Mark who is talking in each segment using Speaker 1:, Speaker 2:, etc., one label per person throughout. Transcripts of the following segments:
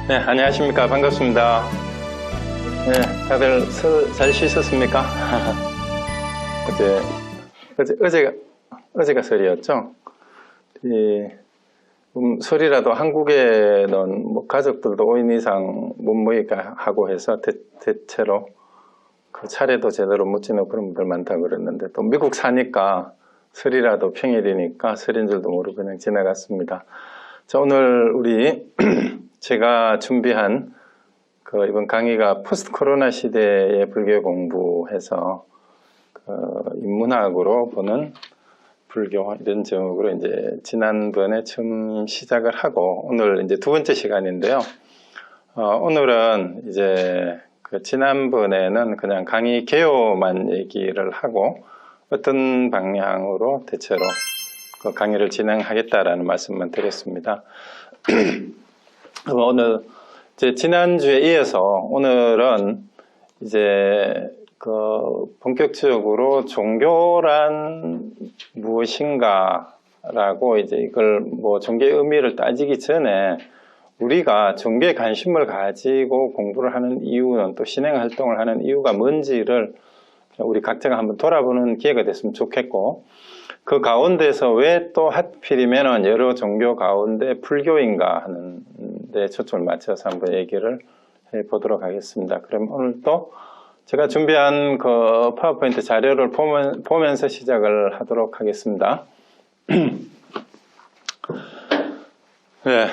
Speaker 1: 네, 안녕하십니까. 반갑습니다. 네, 다들 잘 쉬셨습니까? 어제가 설이었죠? 설이라도 한국에는 뭐 가족들도 5인 이상 못 모이게 하고 해서 대체로 그 차례도 제대로 못 지내고 그런 분들 많다고 그랬는데, 또 미국 사니까 설이라도 평일이니까 설인 줄도 모르고 그냥 지나갔습니다. 자, 오늘 제가 준비한 이번 강의가 포스트 코로나 시대의 불교 공부해서 인문학으로 보는 불교 이런 제목으로 이제 지난번에 처음 시작을 하고 오늘 이제 두 번째 시간인데요. 오늘은 이제 지난번에는 그냥 강의 개요만 얘기를 하고 어떤 방향으로 대체로 강의를 진행하겠다라는 말씀만 드렸습니다. 오늘 지난주에 이어서 오늘은 이제 본격적으로 종교란 무엇인가라고 이제 이걸 뭐 종교의 의미를 따지기 전에 우리가 종교에 관심을 가지고 공부를 하는 이유는 또 신행 활동을 하는 이유가 뭔지를 우리 각자가 한번 돌아보는 기회가 됐으면 좋겠고, 그 가운데서 왜 또 하필이면 여러 종교 가운데 불교인가 하는 데 초점을 맞춰서 한번 얘기를 해보도록 하겠습니다. 그럼 오늘 또 제가 준비한 파워포인트 자료를 보면서 시작을 하도록 하겠습니다. 네,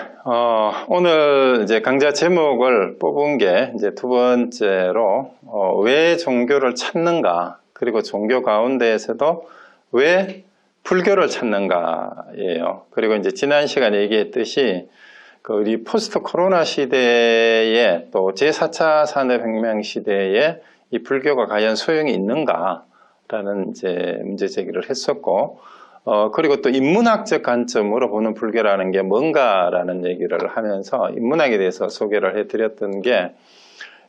Speaker 1: 오늘 이제 강좌 제목을 뽑은 게 이제 두 번째로 왜 종교를 찾는가, 그리고 종교 가운데에서도 왜 불교를 찾는가예요. 그리고 이제 지난 시간에 얘기했듯이 우리 포스트 코로나 시대에 또 제4차 산업혁명 시대에 이 불교가 과연 소용이 있는가라는 이제 문제 제기를 했었고, 그리고 또 인문학적 관점으로 보는 불교라는 게 뭔가라는 얘기를 하면서 인문학에 대해서 소개를 해드렸던 게,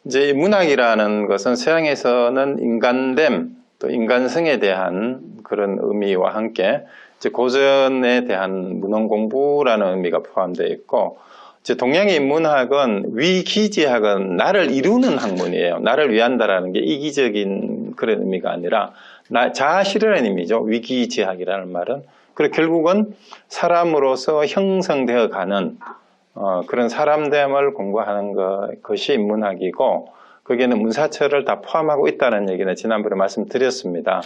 Speaker 1: 이제 인문학이라는 것은 서양에서는 인간됨, 또 인간성에 대한 그런 의미와 함께 이제 고전에 대한 문헌 공부라는 의미가 포함되어 있고, 이제 동양의 인문학은 위기지학은 나를 이루는 학문이에요. 나를 위한다라는 게 이기적인 그런 의미가 아니라 자아 실현의 의미죠. 위기지학이라는 말은. 그리고 결국은 사람으로서 형성되어 가는 그런 사람됨을 공부하는 것이 인문학이고, 거기에는 문사철을 다 포함하고 있다는 얘기는 지난번에 말씀드렸습니다.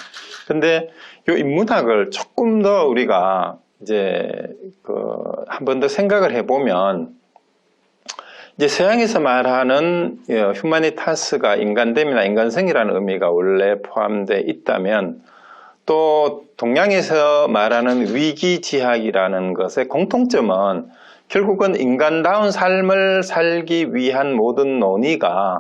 Speaker 1: 근데 이 인문학을 조금 더 우리가 이제 한 번 더 생각을 해보면, 이제 서양에서 말하는 휴마니타스가 인간됨이나 인간성이라는 의미가 원래 포함되어 있다면, 또 동양에서 말하는 위기지학이라는 것의 공통점은 결국은 인간다운 삶을 살기 위한 모든 논의가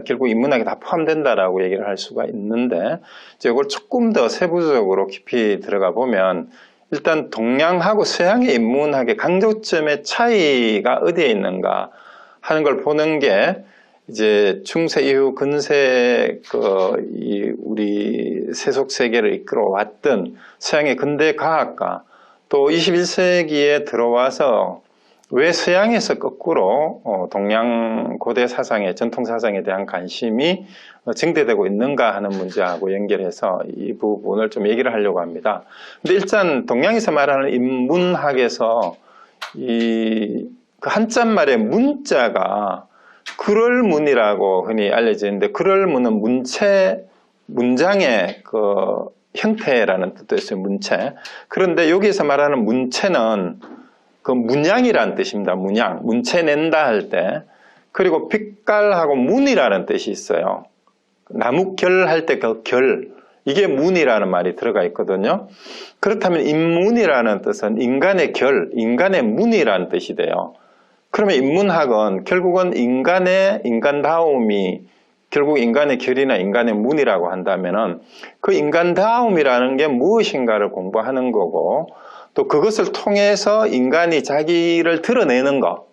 Speaker 1: 결국 인문학에 다 포함된다라고 얘기를 할 수가 있는데, 이제 이걸 조금 더 세부적으로 깊이 들어가 보면 일단 동양하고 서양의 인문학의 강조점의 차이가 어디에 있는가 하는 걸 보는 게, 이제 중세 이후 근세 우리 세속 세계를 이끌어 왔던 서양의 근대 과학과 또 21세기에 들어와서 왜 서양에서 거꾸로 동양 고대 사상의 전통 사상에 대한 관심이 증대되고 있는가 하는 문제하고 연결해서 이 부분을 좀 얘기를 하려고 합니다. 근데 일단 동양에서 말하는 인문학에서 그 한자말의 문자가 그럴문이라고 흔히 알려지는데, 그럴문은 문장의 형태라는 뜻도 있어요. 문체. 그런데 여기서 말하는 문체는 문양이라는 뜻입니다. 문체 낸다 할 때. 그리고 빛깔하고 문이라는 뜻이 있어요. 나무결 할 때 결, 이게 문이라는 말이 들어가 있거든요. 그렇다면 인문이라는 뜻은 인간의 결, 인간의 문이라는 뜻이 돼요. 그러면 인문학은 결국은 인간다움이 결국 인간의 결이나 인간의 문이라고 한다면은 그 인간다움이라는 게 무엇인가를 공부하는 거고, 또 그것을 통해서 인간이 자기를 드러내는 것,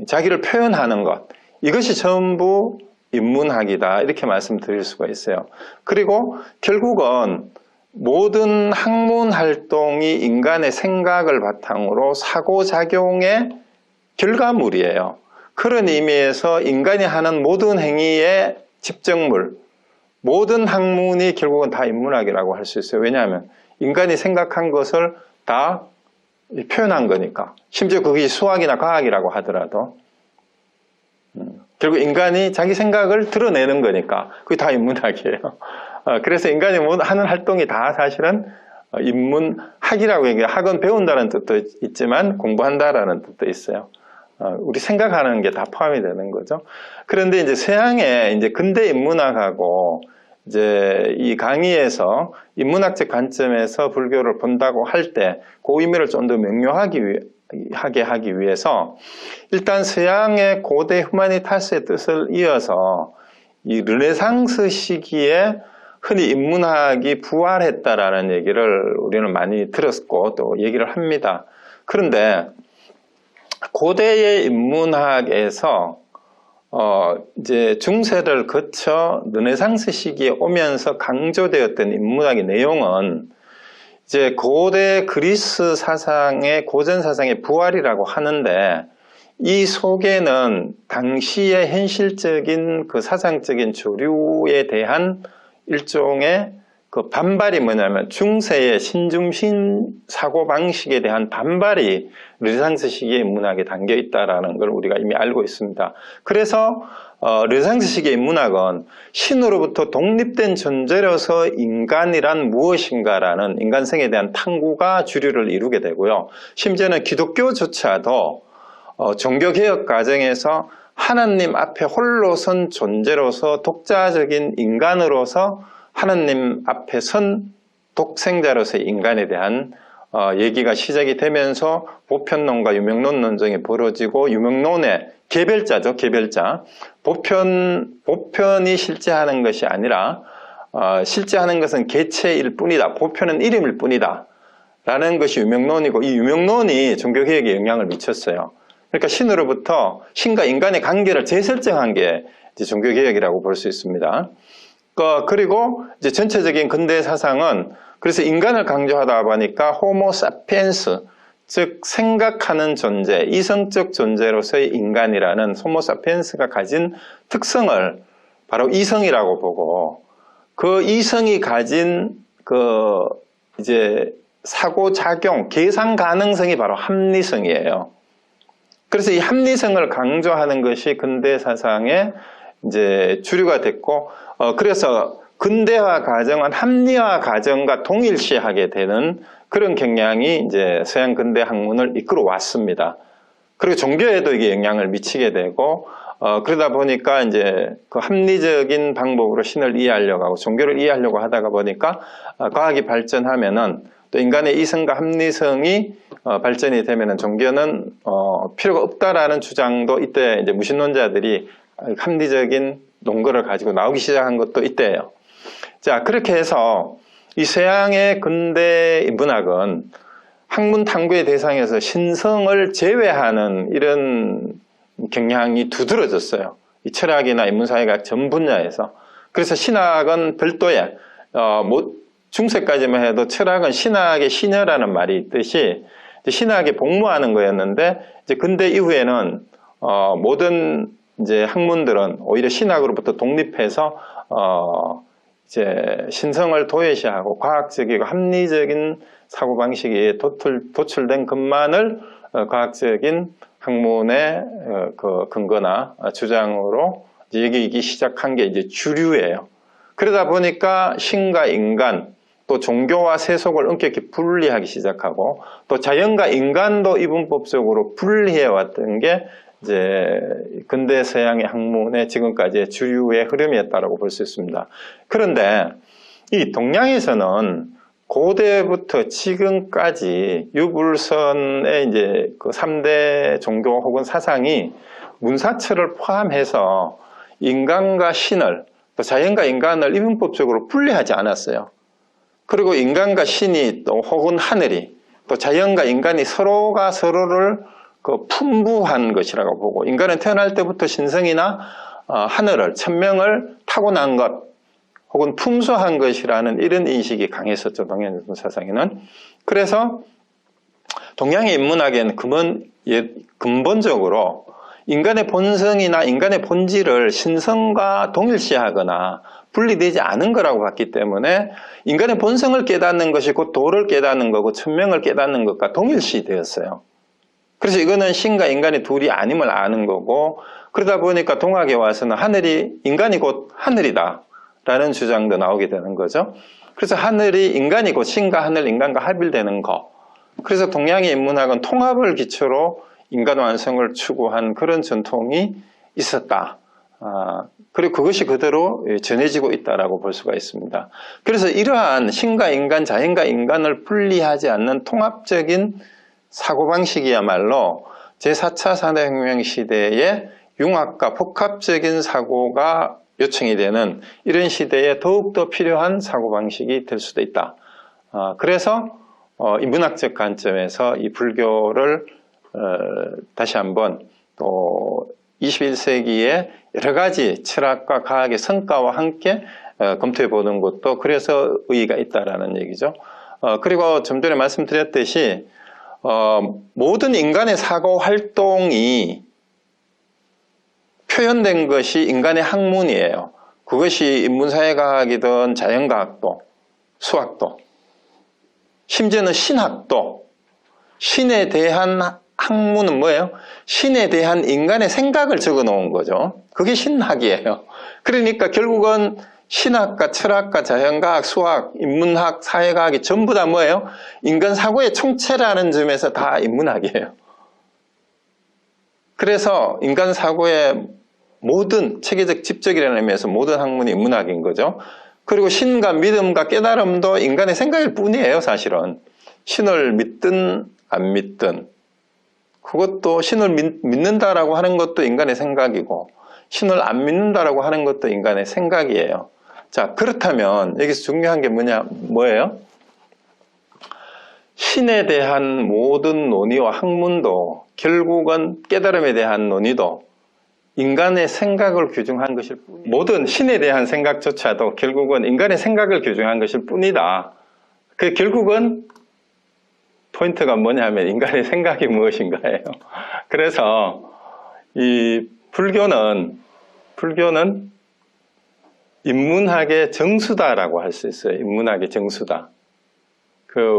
Speaker 1: 자기를 표현하는 것, 이것이 전부 인문학이다, 이렇게 말씀드릴 수가 있어요. 그리고 결국은 모든 학문 활동이 인간의 생각을 바탕으로 사고작용의 결과물이에요. 그런 의미에서 인간이 하는 모든 행위의 집적물, 모든 학문이 결국은 다 인문학이라고 할 수 있어요. 왜냐하면 인간이 생각한 것을 다 표현한 거니까. 심지어 그게 수학이나 과학이라고 하더라도 결국 인간이 자기 생각을 드러내는 거니까 그게 다 인문학이에요. 그래서 인간이 하는 활동이 다 사실은 인문학이라고 얘기해요. 학은 배운다는 뜻도 있지만 공부한다라는 뜻도 있어요. 우리 생각하는 게 다 포함이 되는 거죠. 그런데 이제 서양의 이제 근대 인문학하고 이제 이 강의에서 인문학적 관점에서 불교를 본다고 할 때 그 의미를 좀 더 명료하게 하기 위해서 일단 서양의 고대 후마니타스의 뜻을 이어서 이 르네상스 시기에 흔히 인문학이 부활했다라는 얘기를 우리는 많이 들었고 또 얘기를 합니다. 그런데 고대의 인문학에서 이제 중세를 거쳐 르네상스 시기에 오면서 강조되었던 인문학의 내용은 이제 고대 그리스 사상의 고전 사상의 부활이라고 하는데 이 속에는 당시의 현실적인 그 사상적인 주류에 대한 일종의 그 반발이 뭐냐면 중세의 신중심 사고방식에 대한 반발이 르네상스 시기의 인문학에 담겨 있다는 걸 우리가 이미 알고 있습니다. 그래서 르네상스 시기의 인문학은 신으로부터 독립된 존재로서 인간이란 무엇인가라는 인간성에 대한 탐구가 주류를 이루게 되고요. 심지어는 기독교조차도 종교개혁 과정에서 하나님 앞에 홀로 선 존재로서 독자적인 인간으로서 하나님 앞에 선 독생자로서의 인간에 대한 얘기가 시작이 되면서 보편론과 유명론 논쟁이 벌어지고 유명론의 개별자죠. 개별자. 보편이 실제하는 것이 아니라 실제하는 것은 개체일 뿐이다. 보편은 이름일 뿐이다. 라는 것이 유명론이고 이 유명론이 종교개혁에 영향을 미쳤어요. 그러니까 신으로부터 신과 인간의 관계를 재설정한 게 이제 종교개혁이라고 볼 수 있습니다. 그리고 이제 전체적인 근대 사상은 그래서 인간을 강조하다 보니까 호모 사피엔스, 즉 생각하는 존재, 이성적 존재로서의 인간이라는 호모 사피엔스가 가진 특성을 바로 이성이라고 보고 그 이성이 가진 그 이제 사고작용, 계산 가능성이 바로 합리성이에요. 그래서 이 합리성을 강조하는 것이 근대 사상의 이제 주류가 됐고, 그래서 근대화 과정은 합리화 과정과 동일시하게 되는 그런 경향이 이제 서양 근대 학문을 이끌어 왔습니다. 그리고 종교에도 이게 영향을 미치게 되고, 그러다 보니까 이제 그 합리적인 방법으로 신을 이해하려고 하고 종교를 이해하려고 하다가 보니까 과학이 발전하면은 또 인간의 이성과 합리성이 발전이 되면은 종교는 필요가 없다라는 주장도 이때 이제 무신론자들이 합리적인 논거를 가지고 나오기 시작한 것도 이때예요. 자, 그렇게 해서 이 서양의 근대 인문학은 학문 탐구의 대상에서 신성을 제외하는 이런 경향이 두드러졌어요. 이 철학이나 인문사회학 전 분야에서. 그래서 신학은 별도의 중세까지만 해도 철학은 신학의 신여라는 말이 있듯이 신학에 복무하는 거였는데 이제 근대 이후에는 모든 이제 학문들은 오히려 신학으로부터 독립해서 이제 신성을 도외시하고 과학적이고 합리적인 사고방식이 도출된 것만을 과학적인 학문의 그 근거나 주장으로 얘기하기 시작한 게 이제 주류예요. 그러다 보니까 신과 인간, 또 종교와 세속을 엄격히 분리하기 시작하고 또 자연과 인간도 이분법적으로 분리해왔던 게 이제 근대 서양의 학문의 지금까지의 주류의 흐름이었다고 볼 수 있습니다. 그런데 이 동양에서는 고대부터 지금까지 유불선의 이제 그 3대 종교 혹은 사상이 문사철을 포함해서 인간과 신을 또 자연과 인간을 이분법적으로 분리하지 않았어요. 그리고 인간과 신이 또 혹은 하늘이 또 자연과 인간이 서로가 서로를 그 풍부한 것이라고 보고 인간은 태어날 때부터 신성이나 하늘을 천명을 타고난 것 혹은 풍수한 것이라는 이런 인식이 강했었죠. 동양 사상에는. 그래서 동양의 인문학에는 근본적으로 인간의 본성이나 인간의 본질을 신성과 동일시하거나 분리되지 않은 거라고 봤기 때문에 인간의 본성을 깨닫는 것이 곧 도를 깨닫는 거고 천명을 깨닫는 것과 동일시되었어요. 그래서 이거는 신과 인간이 둘이 아님을 아는 거고, 그러다 보니까 동학에 와서는 인간이 곧 하늘이다 라는 주장도 나오게 되는 거죠. 그래서 하늘이 인간이 곧 신과 하늘, 인간과 합일되는 거. 그래서 동양의 인문학은 통합을 기초로 인간 완성을 추구한 그런 전통이 있었다. 그리고 그것이 그대로 전해지고 있다라고 볼 수가 있습니다. 그래서 이러한 신과 인간, 자연과 인간을 분리하지 않는 통합적인 사고방식이야말로 제4차 산업혁명 시대의 융합과 복합적인 사고가 요청이 되는 이런 시대에 더욱더 필요한 사고방식이 될 수도 있다. 그래서 인문학적 관점에서 이 불교를 다시 한번 또 21세기의 여러 가지 철학과 과학의 성과와 함께 검토해 보는 것도 그래서 의의가 있다라는 얘기죠. 그리고 좀 전에 말씀드렸듯이 모든 인간의 사고 활동이 표현된 것이 인간의 학문이에요. 그것이 인문사회과학이든 자연과학도, 수학도, 심지어는 신학도, 신에 대한 학문은 뭐예요? 신에 대한 인간의 생각을 적어 놓은 거죠. 그게 신학이에요. 그러니까 결국은 신학과 철학과 자연과학, 수학, 인문학, 사회과학이 전부 다 뭐예요? 인간 사고의 총체라는 점에서 다 인문학이에요. 그래서 인간 사고의 모든 체계적 집적이라는 의미에서 모든 학문이 인문학인 거죠. 그리고 신과 믿음과 깨달음도 인간의 생각일 뿐이에요, 사실은. 신을 믿든 안 믿든. 그것도 신을 믿는다라고 하는 것도 인간의 생각이고, 신을 안 믿는다라고 하는 것도 인간의 생각이에요. 자, 그렇다면 여기서 중요한 게 뭐예요? 신에 대한 모든 논의와 학문도 결국은 깨달음에 대한 논의도 인간의 생각을 규정한 것일 뿐이다. 모든 신에 대한 생각조차도 결국은 인간의 생각을 규정한 것일 뿐이다. 그 결국은 포인트가 뭐냐면 인간의 생각이 무엇인가예요. 그래서 이 불교는 인문학의 정수다라고 할 수 있어요. 인문학의 정수다.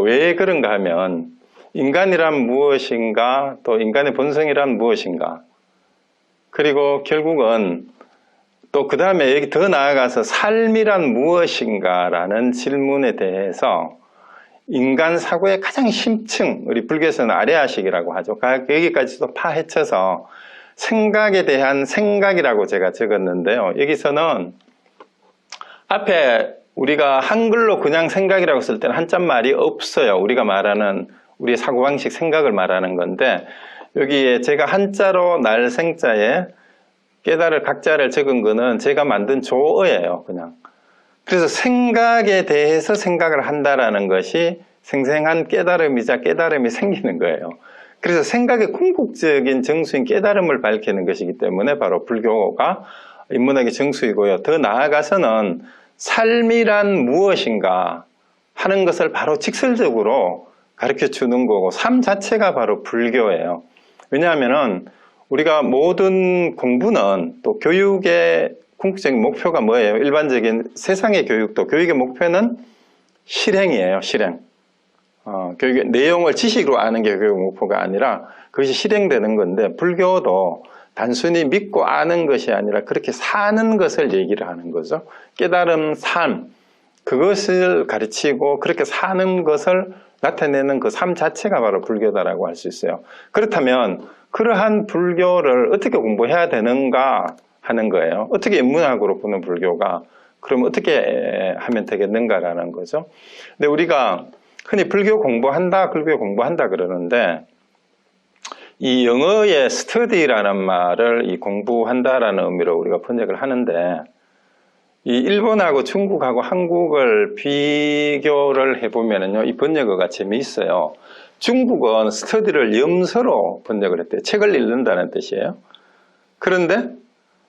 Speaker 1: 왜 그런가 하면 인간이란 무엇인가, 또 인간의 본성이란 무엇인가, 그리고 결국은 또 그 다음에 여기 더 나아가서 삶이란 무엇인가라는 질문에 대해서 인간 사고의 가장 심층, 우리 불교에서는 아레아식이라고 하죠. 여기까지도 파헤쳐서 생각에 대한 생각이라고 제가 적었는데요. 여기서는 앞에 우리가 한글로 그냥 생각이라고 쓸 때는 한자말이 없어요. 우리가 말하는 우리의 사고방식 생각을 말하는 건데, 여기에 제가 한자로 날생자에 깨달을 각자를 적은 거는 제가 만든 조어예요, 그냥. 그래서 생각에 대해서 생각을 한다라는 것이 생생한 깨달음이자 깨달음이 생기는 거예요. 그래서 생각의 궁극적인 정수인 깨달음을 밝히는 것이기 때문에 바로 불교가 인문학의 정수이고요. 더 나아가서는 삶이란 무엇인가 하는 것을 바로 직설적으로 가르쳐 주는 거고, 삶 자체가 바로 불교예요. 왜냐하면은 우리가 모든 공부는 또 교육의 궁극적인 목표가 뭐예요? 일반적인 세상의 교육도 교육의 목표는 실행이에요. 실행. 교육의 내용을 지식으로 아는 게 교육 목표가 아니라 그것이 실행되는 건데, 불교도 단순히 믿고 아는 것이 아니라 그렇게 사는 것을 얘기를 하는 거죠. 깨달음, 삶, 그것을 가르치고 그렇게 사는 것을 나타내는 그 삶 자체가 바로 불교다라고 할 수 있어요. 그렇다면 그러한 불교를 어떻게 공부해야 되는가 하는 거예요. 어떻게 인문학으로 보는 불교가, 그럼 어떻게 하면 되겠는가라는 거죠. 근데 우리가 흔히 불교 공부한다 그러는데, 이 영어의 study라는 말을 이 공부한다라는 의미로 우리가 번역을 하는데, 이 일본하고 중국하고 한국을 비교를 해보면요, 이 번역어가 재미있어요. 중국은 study를 염서로 번역을 했대요. 책을 읽는다는 뜻이에요. 그런데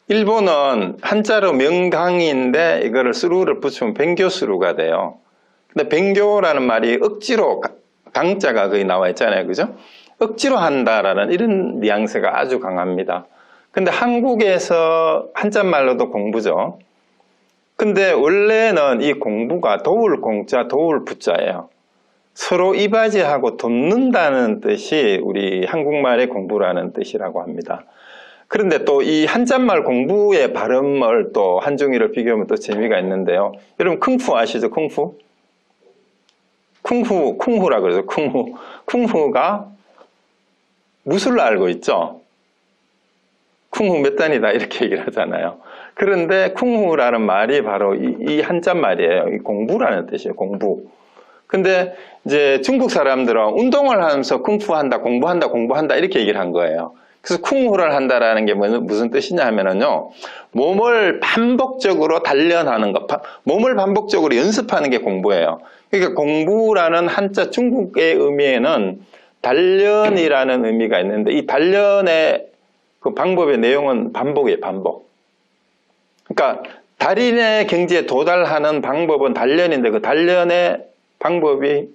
Speaker 1: 일본은 한자로 명강인데 이거를 수루를 붙이면 뱅교수루가 돼요. 근데 뱅교라는 말이 억지로, 강자가 거의 나와 있잖아요. 그죠? 억지로 한다라는 이런 뉘앙스가 아주 강합니다. 근데 한국에서 한자말로도 공부죠. 근데 원래는 이 공부가 도울 공자, 도울 부자예요. 서로 이바지하고 돕는다는 뜻이 우리 한국말의 공부라는 뜻이라고 합니다. 그런데 또 이 한자말 공부의 발음을 또 한중일을 비교하면 또 재미가 있는데요. 여러분 쿵푸 아시죠? 쿵푸? 쿵후라 그러죠. 쿵후. 쿵후가 무술로 알고 있죠? 쿵후 몇 단이다 이렇게 얘기를 하잖아요. 그런데 쿵후라는 말이 바로 이 한자말이에요. 이 공부라는 뜻이에요. 공부. 근데 이제 중국 사람들은 운동을 하면서 쿵푸 한다, 공부한다 이렇게 얘기를 한 거예요. 그래서 쿵후를 한다라는 게 무슨 뜻이냐 하면은요, 몸을 반복적으로 단련하는 것, 몸을 반복적으로 연습하는 게 공부예요. 그러니까 공부라는 한자 중국의 의미에는 단련이라는 의미가 있는데, 이 단련의 그 방법의 내용은 반복이에요, 반복. 그러니까 달인의 경지에 도달하는 방법은 단련인데, 그 단련의 방법이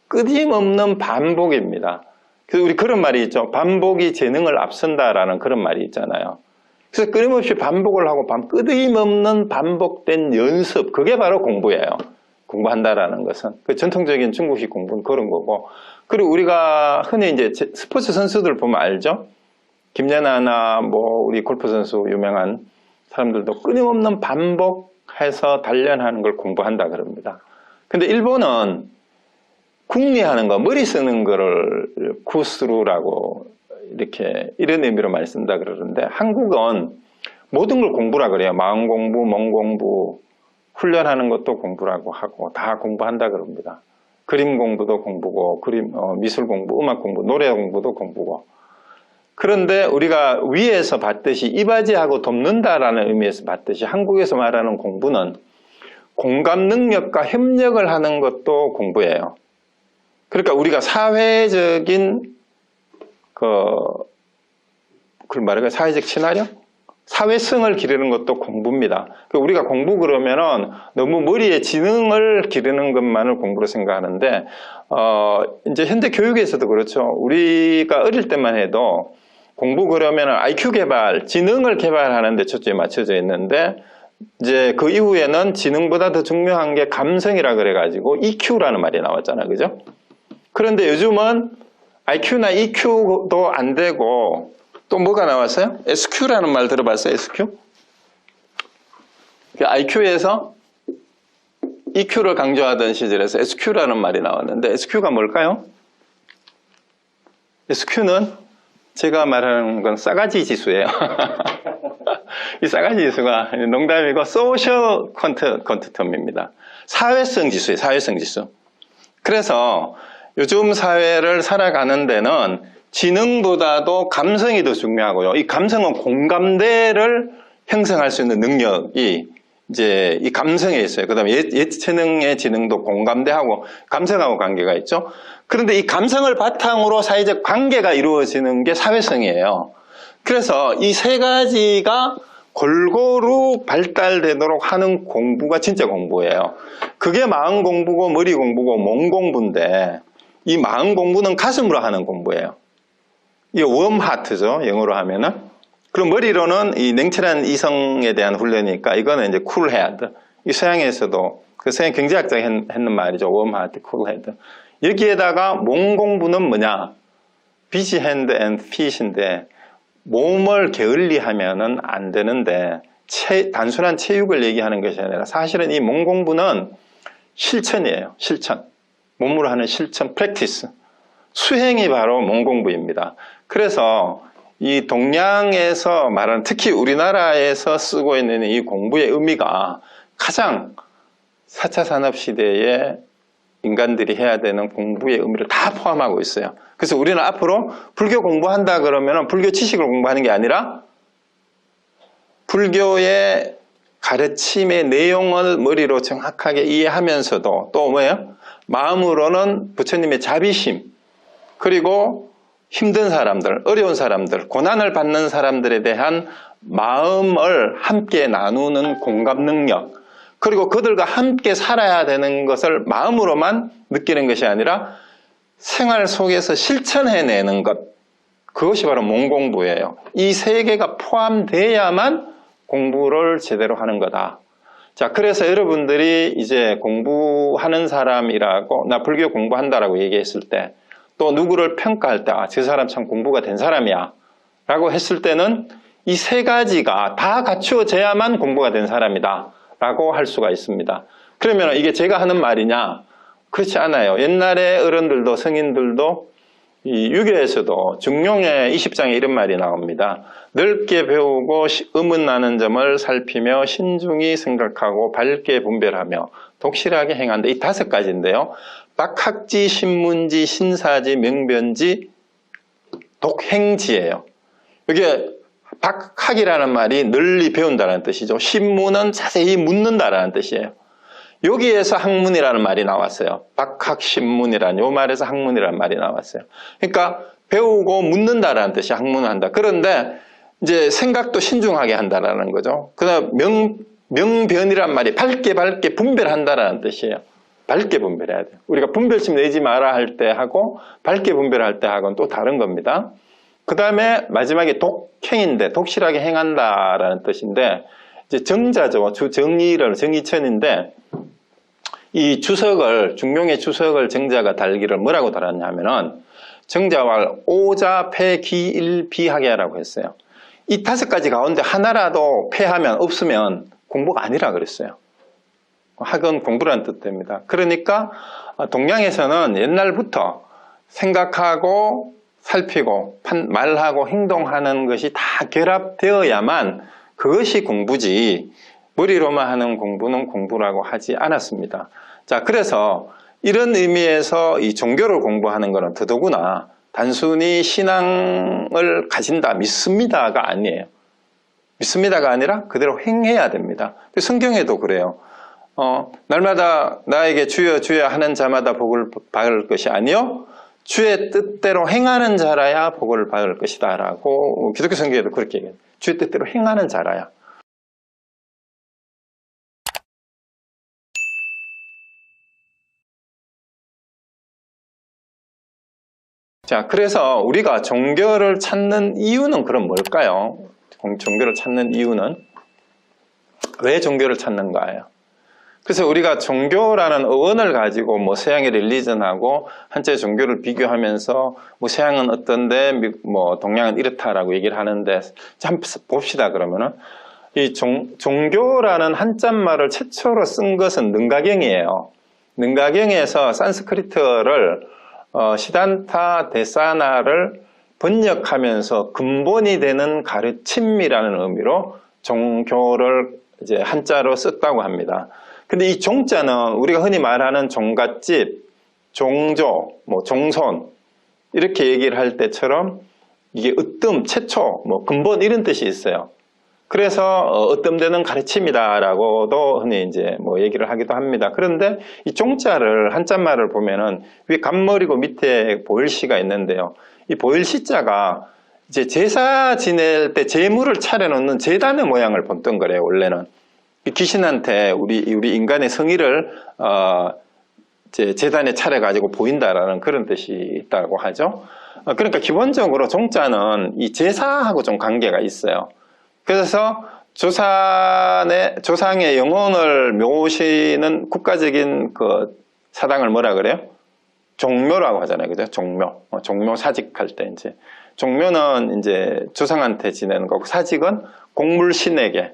Speaker 1: 끊임없는 반복입니다. 그래서 우리 그런 말이 있죠. 반복이 재능을 앞선다라는 그런 말이 있잖아요. 그래서 끊임없이 반복을 하고 끊임없는 반복된 연습, 그게 바로 공부예요. 공부한다라는 것은. 그 전통적인 중국식 공부는 그런 거고. 그리고 우리가 흔히 이제 스포츠 선수들 보면 알죠? 김연아나 뭐 우리 골프 선수 유명한 사람들도 끊임없는 반복해서 단련하는 걸 공부한다 그럽니다. 근데 일본은 궁리하는 거, 머리 쓰는 거를 구스루라고 이렇게 이런 의미로 많이 쓴다 그러는데, 한국은 모든 걸 공부라 그래요. 마음 공부, 몸 공부, 훈련하는 것도 공부라고 하고 다 공부한다 그럽니다. 그림 공부도 공부고, 미술 공부, 음악 공부, 노래 공부도 공부고. 그런데 우리가 위에서 봤듯이 이바지하고 돕는다라는 의미에서 봤듯이 한국에서 말하는 공부는 공감 능력과 협력을 하는 것도 공부예요. 그러니까 우리가 사회적인 그걸 말할까요? 사회적 친화력? 사회성을 기르는 것도 공부입니다. 우리가 공부 그러면은 너무 머리에 지능을 기르는 것만을 공부로 생각하는데, 이제 현대 교육에서도 그렇죠. 우리가 어릴 때만 해도 공부 그러면은 IQ 개발, 지능을 개발하는 데 초점이 맞춰져 있는데, 이제 그 이후에는 지능보다 더 중요한 게 감성이라 그래가지고 EQ라는 말이 나왔잖아요. 그죠? 그런데 요즘은 IQ나 EQ도 안 되고 또 뭐가 나왔어요? SQ라는 말 들어봤어요? SQ? IQ에서 EQ를 강조하던 시절에서 SQ라는 말이 나왔는데, SQ가 뭘까요? SQ는 제가 말하는 건 싸가지 지수예요. 이 싸가지 지수가 농담이고 소셜 퀀티텀입니다. 사회성 지수예요. 사회성 지수. 그래서 요즘 사회를 살아가는 데는 지능보다도 감성이 더 중요하고요. 이 감성은 공감대를 형성할 수 있는 능력이 이제 이 감성에 있어요. 그 다음에 예체능의 지능도 공감대하고 감성하고 관계가 있죠. 그런데 이 감성을 바탕으로 사회적 관계가 이루어지는 게 사회성이에요. 그래서 이 세 가지가 골고루 발달되도록 하는 공부가 진짜 공부예요. 그게 마음 공부고 머리 공부고 몸 공부인데, 이 마음 공부는 가슴으로 하는 공부예요. 이게 웜하트죠, 영어로 하면은. 그럼 머리로는 이 냉철한 이성에 대한 훈련이니까 이거는 이제 쿨헤드. 이 서양에서도 그 서양 경제학자가 했는 말이죠. 웜하트, 쿨헤드. 여기에다가 몸 공부는 뭐냐? 비지 핸드 앤 핏인데, 몸을 게을리하면은 안 되는데 단순한 체육을 얘기하는 것이 아니라 사실은 이 몸 공부는 실천이에요. 실천. 몸으로 하는 실천, 프랙티스. 수행이 바로 몸 공부입니다. 그래서 이 동양에서 말하는, 특히 우리나라에서 쓰고 있는 이 공부의 의미가 가장 4차 산업시대에 인간들이 해야 되는 공부의 의미를 다 포함하고 있어요. 그래서 우리는 앞으로 불교 공부한다 그러면 불교 지식을 공부하는 게 아니라 불교의 가르침의 내용을 머리로 정확하게 이해하면서도 또 뭐예요? 마음으로는 부처님의 자비심, 그리고 힘든 사람들, 어려운 사람들, 고난을 받는 사람들에 대한 마음을 함께 나누는 공감 능력, 그리고 그들과 함께 살아야 되는 것을 마음으로만 느끼는 것이 아니라 생활 속에서 실천해내는 것, 그것이 바로 몸공부예요. 이 세 개가 포함돼야만 공부를 제대로 하는 거다. 자, 그래서 여러분들이 이제 공부하는 사람이라고, 나 불교 공부한다라고 얘기했을 때, 또 누구를 평가할 때, 아, 저 사람 참 공부가 된 사람이야 라고 했을 때는 이 세 가지가 다 갖추어져야만 공부가 된 사람이다 라고 할 수가 있습니다. 그러면 이게 제가 하는 말이냐? 그렇지 않아요. 옛날에 어른들도 성인들도 이 유교에서도 중용의 20장에 이런 말이 나옵니다. 넓게 배우고 의문나는 점을 살피며 신중히 생각하고 밝게 분별하며 독실하게 행한다. 이 5가지인데요. 박학지, 신문지, 신사지, 명변지, 독행지예요. 이게 박학이라는 말이 널리 배운다는 뜻이죠. 신문은 자세히 묻는다라는 뜻이에요. 여기에서 학문이라는 말이 나왔어요. 박학신문이라는 요 말에서 학문이라는 말이 나왔어요. 그러니까 배우고 묻는다라는 뜻이 학문한다. 그런데 이제 생각도 신중하게 한다라는 거죠. 그다음 명변이란 말이 밝게 분별한다라는 뜻이에요. 밝게 분별해야 돼요. 우리가 분별심 내지 마라 할 때 하고 밝게 분별할 때 하고는 또 다른 겁니다. 그 다음에 마지막에 독행인데 독실하게 행한다라는 뜻인데 이제 정자죠. 정의천인데 이 주석을 중용의 주석을 정자가 달기를 뭐라고 달았냐면은 정자왈 오자 폐기일비하게 하라고 했어요. 이 5가지 가운데 하나라도 폐하면 없으면 공부가 아니라 그랬어요. 학은 공부라는 뜻입니다. 그러니까 동양에서는 옛날부터 생각하고 살피고 말하고 행동하는 것이 다 결합되어야만 그것이 공부지 머리로만 하는 공부는 공부라고 하지 않았습니다. 자, 그래서 이런 의미에서 이 종교를 공부하는 것은 더더구나 단순히 신앙을 가진다, 믿습니다가 아니에요. 믿습니다가 아니라 그대로 행해야 됩니다. 성경에도 그래요. 날마다 나에게 주여 주여 하는 자마다 복을 받을 것이 아니요 주의 뜻대로 행하는 자라야 복을 받을 것이다 라고 기독교 성경에도 그렇게 얘기해요. 주의 뜻대로 행하는 자라야. 자, 그래서 우리가 종교를 찾는 이유는 그럼 뭘까요? 종교를 찾는 이유는 왜 종교를 찾는가예요? 그래서 우리가 종교라는 어원을 가지고 뭐 서양의 릴리전하고 한자의 종교를 비교하면서 뭐 서양은 어떤데 뭐 동양은 이렇다라고 얘기를 하는데 한번 봅시다. 그러면은 이 종교라는 한자말을 최초로 쓴 것은 능가경이에요. 능가경에서 산스크리트어를 시단타 데사나를 번역하면서 근본이 되는 가르침이라는 의미로 종교를 이제 한자로 썼다고 합니다. 근데 이 종자는 우리가 흔히 말하는 종갓집, 종조, 뭐 종손 이렇게 얘기를 할 때처럼 이게 으뜸, 최초, 뭐 근본 이런 뜻이 있어요. 그래서 으뜸되는 가르침이다라고도 흔히 이제 뭐 얘기를 하기도 합니다. 그런데 이 종자를 한자말을 보면은 위에 간머리고 밑에 보일시가 있는데요. 이 보일시자가 이제 제사 지낼 때 제물을 차려놓는 제단의 모양을 본던 거래요. 원래는 귀신한테 우리 인간의 성의를 제단에 차려가지고 보인다라는 그런 뜻이 있다고 하죠. 그러니까 기본적으로 종자는 이 제사하고 좀 관계가 있어요. 그래서 조상의 영혼을 모시는 국가적인 그 사당을 뭐라 그래요? 종묘라고 하잖아요. 그죠? 종묘 사직할 때 이제. 종묘는 이제 조상한테 지내는 거고, 사직은 곡물신에게,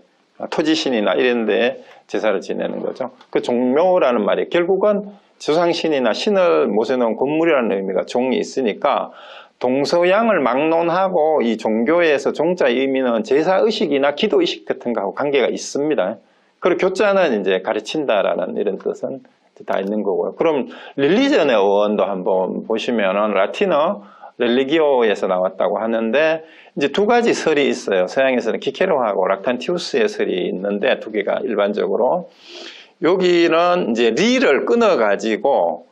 Speaker 1: 토지신이나 이런 데에 제사를 지내는 거죠. 그 종묘라는 말이 결국은 조상신이나 신을 모셔놓은 건물이라는 의미가 종이 있으니까 동서양을 막론하고 이 종교에서 종자의 의미는 제사의식이나 기도의식 같은 거하고 관계가 있습니다. 그리고 교자는 이제 가르친다라는 이런 뜻은 다 있는 거고요. 그럼 릴리전의 어원도 한번 보시면은 라틴어 렐리기오에서 나왔다고 하는데 이제 2가지 설이 있어요. 서양에서는 키케로하고 락탄티우스의 설이 있는데 2개가 일반적으로 여기는 이제 리를 끊어가지고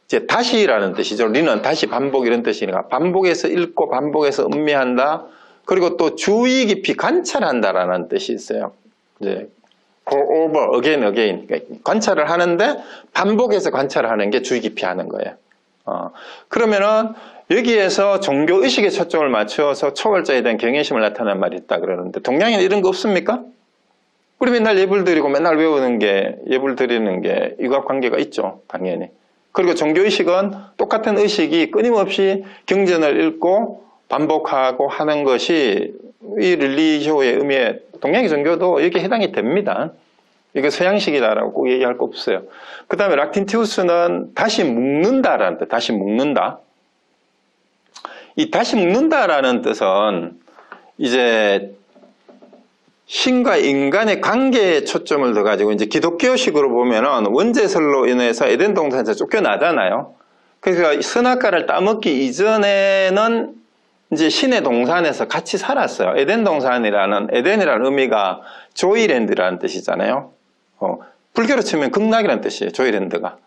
Speaker 1: 이제 다시라는 뜻이죠. 리는 다시 반복 이런 뜻이니까 반복해서 읽고 반복해서 음미한다. 그리고 또 주의 깊이 관찰한다라는 뜻이 있어요. 이제 go over again. 그러니까 관찰을 하는데 반복해서 관찰을 하는 게 주의 깊이 하는 거예요. 그러면은 여기에서 종교의식에 초점을 맞추어서 초월자에 대한 경외심을 나타내는 말이 있다 그러는데 동양에는 이런 거 없습니까? 우리 맨날 예불 드리고 맨날 외우는 게 예불 드리는 게 육합관계가 있죠. 당연히. 그리고 종교의식은 똑같은 의식이 끊임없이 경전을 읽고 반복하고 하는 것이 이 릴리지오의 의미에 동양의 종교도 여기에 해당이 됩니다. 이게 서양식이다라고 꼭 얘기할 거 없어요. 그 다음에 락틴티우스는 다시 묶는다라는 뜻, 다시 묶는다. 이 다시 묶는다라는 뜻은 이제 신과 인간의 관계에 초점을 둬가지고 이제 기독교식으로 보면은 원죄설로 인해서 에덴 동산에서 쫓겨나잖아요. 그래서 선악과를 따먹기 이전에는 이제 신의 동산에서 같이 살았어요. 에덴 동산이라는 에덴이라는 의미가 조이랜드라는 뜻이잖아요. 불교로 치면 극락이라는 뜻이에요. 조이랜드가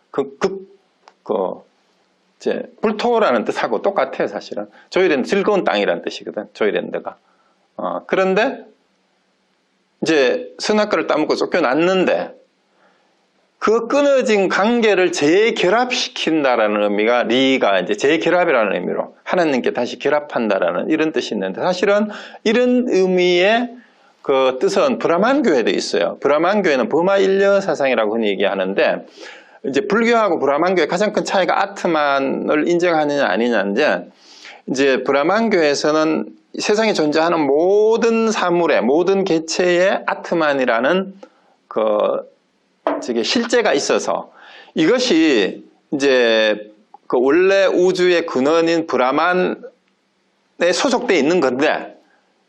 Speaker 1: 이제 불토라는 뜻하고 똑같아요. 사실은 조이랜드 즐거운 땅이라는 뜻이거든. 조이랜드가. 그런데 이제 선악과를 따먹고 쫓겨났는데 그 끊어진 관계를 재결합시킨다라는 의미가 리가 이제 재결합이라는 의미로 하나님께 다시 결합한다라는 이런 뜻이 있는데 사실은 이런 의미의 그 뜻은 브라만 교회도 있어요. 브라만 교회는 버마 인려 사상이라고 흔히 얘기하는데 이제 불교하고 브라만 교회 가장 큰 차이가 아트만을 인정하느냐 아니냐인데 이제 브라만 교회에서는 세상에 존재하는 모든 사물의 모든 개체의 아트만이라는 저게 실제가 있어서 이것이 이제 그 원래 우주의 근원인 브라만에 소속되어 있는 건데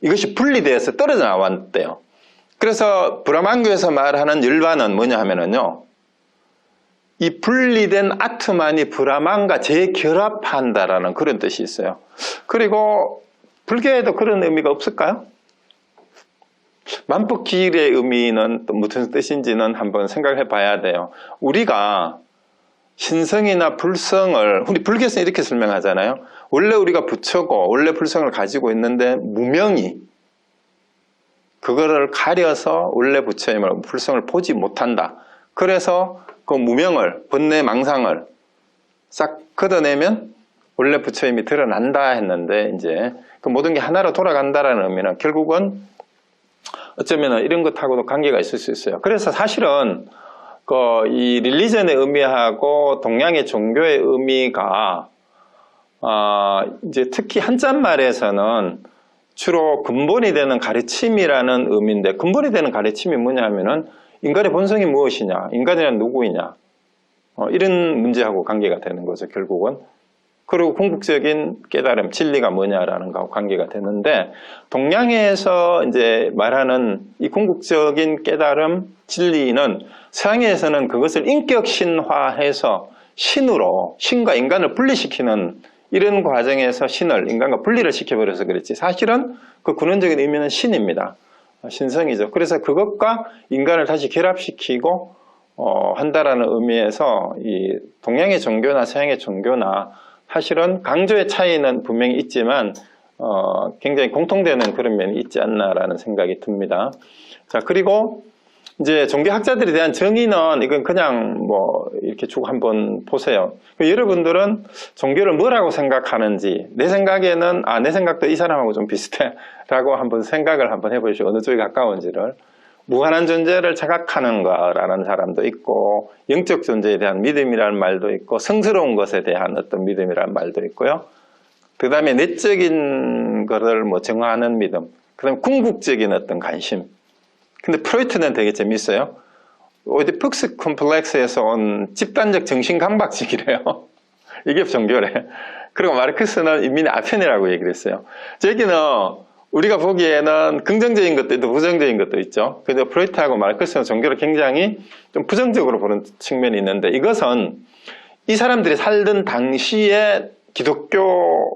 Speaker 1: 이것이 분리되어서 떨어져 나왔대요. 그래서 브라만교에서 말하는 열반은 뭐냐 하면은요, 이 분리된 아트만이 브라만과 재결합한다라는 그런 뜻이 있어요. 그리고 불교에도 그런 의미가 없을까요? 만법길의 의미는 또 무슨 뜻인지는 한번 생각해 봐야 돼요. 우리가 신성이나 불성을, 우리 불교에서는 이렇게 설명하잖아요. 원래 우리가 부처고 원래 불성을 가지고 있는데 무명이 그거를 가려서 원래 부처임을 불성을 보지 못한다. 그래서 그 무명을, 번뇌 망상을 싹 걷어내면 원래 부처임이 드러난다 했는데 이제 그 모든 게 하나로 돌아간다라는 의미는 결국은 어쩌면 이런 것하고도 관계가 있을 수 있어요. 그래서 사실은 이 릴리전의 의미하고 동양의 종교의 의미가 이제 특히 한자말에서는 주로 근본이 되는 가르침이라는 의미인데 근본이 되는 가르침이 뭐냐 하면은 인간의 본성이 무엇이냐, 인간이란 누구이냐 이런 문제하고 관계가 되는 거죠. 결국은. 그리고 궁극적인 깨달음, 진리가 뭐냐라는 거하고 관계가 되는데 동양에서 이제 말하는 이 궁극적인 깨달음, 진리는 서양에서는 그것을 인격 신화해서 신으로 신과 인간을 분리시키는 이런 과정에서 신을 인간과 분리를 시켜버려서 그랬지 사실은 그 근원적인 의미는 신입니다. 신성이죠. 그래서 그것과 인간을 다시 결합시키고 한다라는 의미에서 이 동양의 종교나 서양의 종교나 사실은 강조의 차이는 분명히 있지만 굉장히 공통되는 그런 면이 있지 않나라는 생각이 듭니다. 자, 그리고 이제 종교학자들에 대한 정의는 이건 그냥 뭐 이렇게 쭉 한번 보세요. 여러분들은 종교를 뭐라고 생각하는지 내 생각에는 내 생각도 이 사람하고 좀 비슷해 라고 한번 생각을 한번 해보시죠. 어느 쪽에 가까운지를. 무한한 존재를 자각하는가라는 사람도 있고 영적 존재에 대한 믿음이라는 말도 있고 성스러운 것에 대한 어떤 믿음이라는 말도 있고요. 그 다음에 내적인 것을 뭐 정화하는 믿음, 그 다음에 궁극적인 어떤 관심. 근데 프로이트는 되게 재밌어요. 오이디푸스 콤플렉스에서 온 집단적 정신강박증이래요. 이게 종교래. 그리고 마르크스는 인민의 아테네라고 얘기를 했어요. 저기는 우리가 보기에는 긍정적인 것도 있고 부정적인 것도 있죠. 그래서 프로이트하고 마르크스는 종교를 굉장히 좀 부정적으로 보는 측면이 있는데 이것은 이 사람들이 살던 당시에 기독교의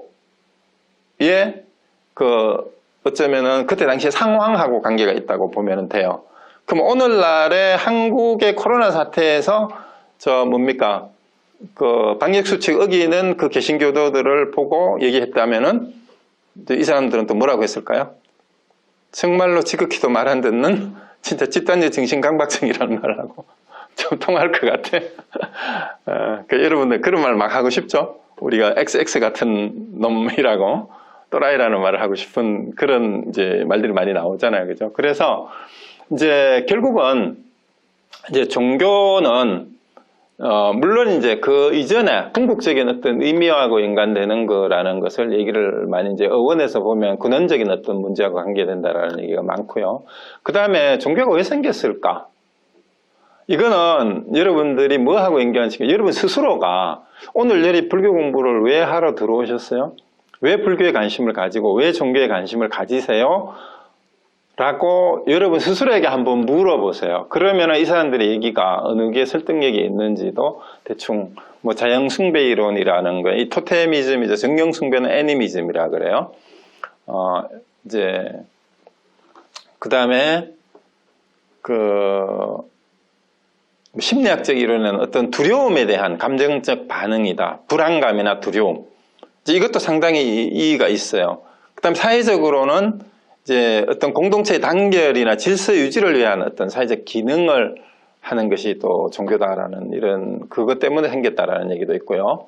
Speaker 1: 어쩌면은 그때 당시에 상황하고 관계가 있다고 보면 돼요. 그럼 오늘날의 한국의 코로나 사태에서 방역수칙 어기는 그 개신교도들을 보고 얘기했다면은 이 사람들은 또 뭐라고 했을까요? 정말로 지극히도 말 안 듣는 진짜 집단적 정신강박증이라는 말하고 좀 통할 것 같아. 그러니까 여러분들 그런 말 막 하고 싶죠? 우리가 XX 같은 놈이라고 또라이라는 말을 하고 싶은 그런 이제 말들이 많이 나오잖아요. 그죠? 그래서 이제 결국은 이제 종교는 물론 이제 그 이전에 궁극적인 어떤 의미하고 연관되는 거라는 것을 얘기를 많이 이제 어원에서 보면 근원적인 어떤 문제하고 관계된다라는 얘기가 많고요. 그 다음에 종교가 왜 생겼을까? 이거는 여러분들이 뭐하고 연관시켜? 여러분 스스로가 오늘 여기 불교 공부를 왜 하러 들어오셨어요? 왜 불교에 관심을 가지고 왜 종교에 관심을 가지세요? 라고 여러분 스스로에게 한번 물어보세요. 그러면 이 사람들의 얘기가 어느 게 설득력이 있는지도 대충 뭐 자연숭배 이론이라는 거, 이 토테미즘이죠. 정령숭배는 애니미즘이라 그래요. 이제 그 다음에 그 심리학적 이론은 어떤 두려움에 대한 감정적 반응이다. 불안감이나 두려움. 이것도 상당히 이의가 있어요. 그 다음 사회적으로는 이제 어떤 공동체의 단결이나 질서 유지를 위한 어떤 사회적 기능을 하는 것이 또 종교다라는 이런 그것 때문에 생겼다라는 얘기도 있고요.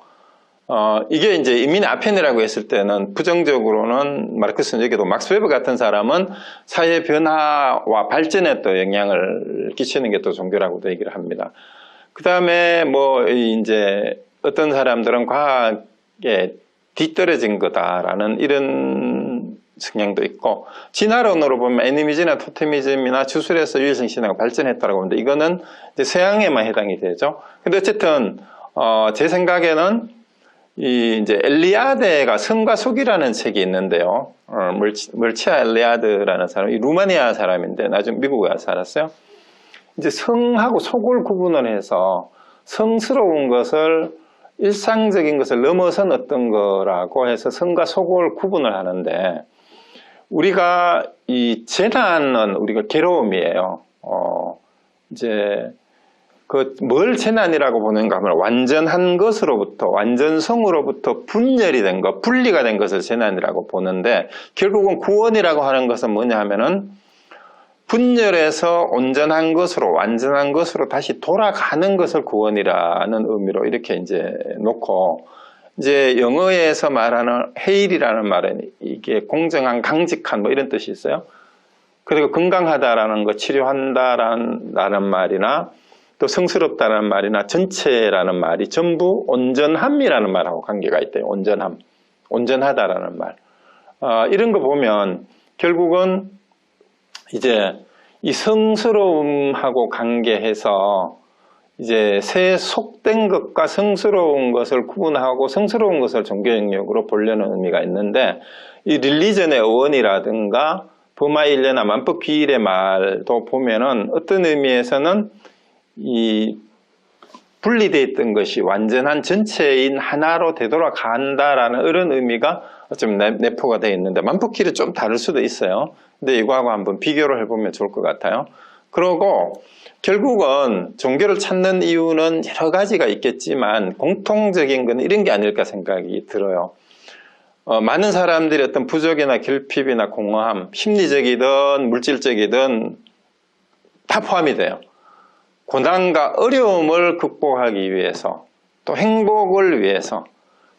Speaker 1: 이게 이제 인민의 아편이라고 했을 때는 부정적으로는 마르크스는 여기도 막스 웨버 같은 사람은 사회 변화와 발전에 또 영향을 끼치는 게 또 종교라고도 얘기를 합니다. 그 다음에 뭐 이제 어떤 사람들은 과학에 뒤떨어진 거다라는 이런 성향도 있고, 진화론으로 보면 애니미즘이나 토테미즘이나 주술에서 유일성 신화가 발전했다라고 하는데 이거는 이제 서양에만 해당이 되죠. 근데 어쨌든 제 생각에는 이제 엘리아드가 성과 속이라는 책이 있는데요. 멀치아 엘리아드라는 사람이 루마니아 사람인데 나중에 미국에 와서 살았어요. 이제 성하고 속을 구분을 해서 성스러운 것을 일상적인 것을 넘어선 어떤 거라고 해서 성과 속을 구분을 하는데, 우리가 이 재난은 우리가 괴로움이에요. 이제 그 뭘 재난이라고 보는가 하면 완전한 것으로부터 완전성으로부터 분열이 된 것, 분리가 된 것을 재난이라고 보는데, 결국은 구원이라고 하는 것은 뭐냐 하면은 분열해서 온전한 것으로 완전한 것으로 다시 돌아가는 것을 구원이라는 의미로 이렇게 이제 놓고, 이제 영어에서 말하는 heal이라는 말은 이게 공정한, 강직한 뭐 이런 뜻이 있어요. 그리고 건강하다라는 거, 치료한다라는 말이나 또 성스럽다라는 말이나 전체라는 말이 전부 온전함이라는 말하고 관계가 있대요. 온전함, 온전하다라는 말. 이런 거 보면 결국은 이제 이 성스러움하고 관계해서 이제 새 속된 것과 성스러운 것을 구분하고 성스러운 것을 종교 영역으로 보려는 의미가 있는데, 이 릴리전의 어원이라든가 버마일레나 만법귀일의 말도 보면은 어떤 의미에서는 이 분리되어 있던 것이 완전한 전체인 하나로 되돌아간다라는 이런 의미가 좀 내포가 되어 있는데, 만법귀일은 좀 다를 수도 있어요. 근데 이거하고 한번 비교를 해보면 좋을 것 같아요. 그러고 결국은 종교를 찾는 이유는 여러 가지가 있겠지만 공통적인 건 이런 게 아닐까 생각이 들어요. 많은 사람들이 어떤 부족이나 결핍이나 공허함, 심리적이든 물질적이든 다 포함이 돼요. 고난과 어려움을 극복하기 위해서, 또 행복을 위해서,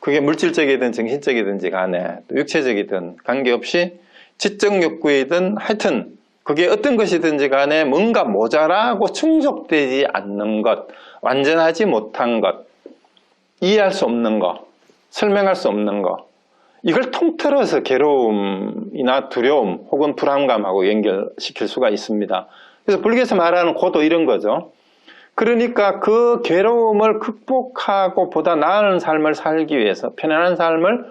Speaker 1: 그게 물질적이든 정신적이든지 간에 또 육체적이든 관계없이 지적 욕구이든 하여튼 그게 어떤 것이든지 간에 뭔가 모자라고 충족되지 않는 것, 완전하지 못한 것, 이해할 수 없는 것, 설명할 수 없는 것, 이걸 통틀어서 괴로움이나 두려움 혹은 불안감하고 연결시킬 수가 있습니다. 그래서 불교에서 말하는 고도 이런 거죠. 그러니까 그 괴로움을 극복하고 보다 나은 삶을 살기 위해서, 편안한 삶을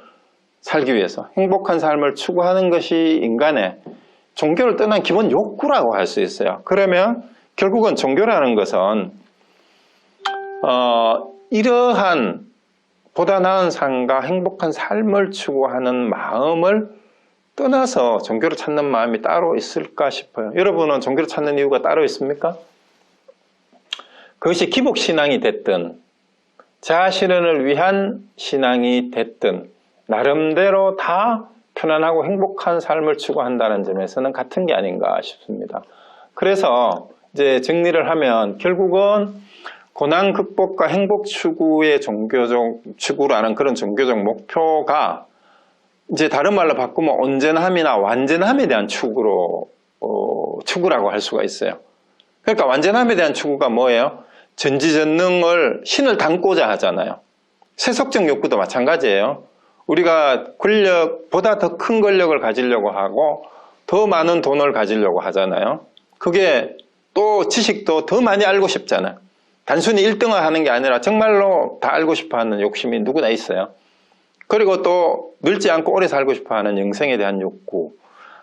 Speaker 1: 살기 위해서, 행복한 삶을 추구하는 것이 인간의 종교를 떠난 기본 욕구라고 할 수 있어요. 그러면 결국은 종교라는 것은 이러한 보다 나은 삶과 행복한 삶을 추구하는 마음을 떠나서 종교를 찾는 마음이 따로 있을까 싶어요. 여러분은 종교를 찾는 이유가 따로 있습니까? 그것이 기복신앙이 됐든 자아실현을 위한 신앙이 됐든 나름대로 다 편안하고 행복한 삶을 추구한다는 점에서는 같은 게 아닌가 싶습니다. 그래서 이제 정리를 하면 결국은 고난 극복과 행복 추구의 종교적 추구라는 그런 종교적 목표가 이제 다른 말로 바꾸면 온전함이나 완전함에 대한 추구라고 할 수가 있어요. 그러니까 완전함에 대한 추구가 뭐예요? 전지전능을 신을 담고자 하잖아요. 세속적 욕구도 마찬가지예요. 우리가 권력보다 더 큰 권력을 가지려고 하고 더 많은 돈을 가지려고 하잖아요. 그게 또 지식도 더 많이 알고 싶잖아요. 단순히 1등을 하는 게 아니라 정말로 다 알고 싶어하는 욕심이 누구나 있어요. 그리고 또 늙지 않고 오래 살고 싶어하는 영생에 대한 욕구,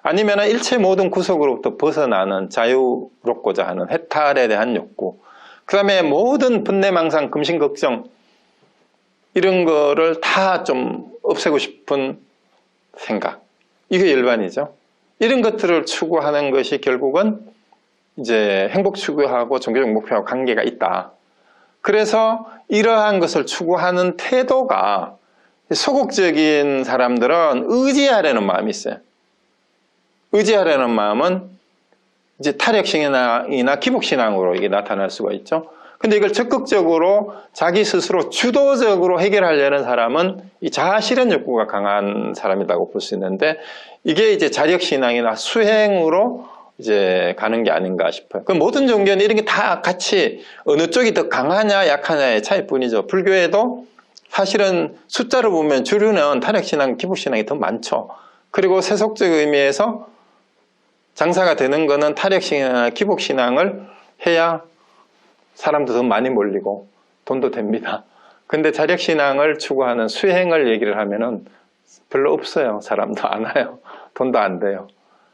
Speaker 1: 아니면 일체 모든 구속으로부터 벗어나는 자유롭고자 하는 해탈에 대한 욕구, 그 다음에 모든 번뇌망상, 금신걱정 이런 거를 다 좀 없애고 싶은 생각, 이게 일반이죠. 이런 것들을 추구하는 것이 결국은 이제 행복 추구하고 종교적 목표하고 관계가 있다. 그래서 이러한 것을 추구하는 태도가 소극적인 사람들은 의지하려는 마음이 있어요. 의지하려는 마음은 이제 탈핵신앙이나 기복신앙으로 이게 나타날 수가 있죠. 근데 이걸 적극적으로 자기 스스로 주도적으로 해결하려는 사람은 이 자아실현 욕구가 강한 사람이라고 볼 수 있는데, 이게 이제 자력신앙이나 수행으로 이제 가는 게 아닌가 싶어요. 그 모든 종교는 이런 게 다 같이 어느 쪽이 더 강하냐 약하냐의 차이뿐이죠. 불교에도 사실은 숫자로 보면 주류는 탈핵신앙, 기복신앙이 더 많죠. 그리고 세속적 의미에서 장사가 되는 거는 탈핵신앙이나 기복신앙을 해야 사람도 더 많이 몰리고 돈도 됩니다. 근데 자력신앙을 추구하는 수행을 얘기를 하면은 별로 없어요. 사람도 안 와요. 돈도 안 돼요.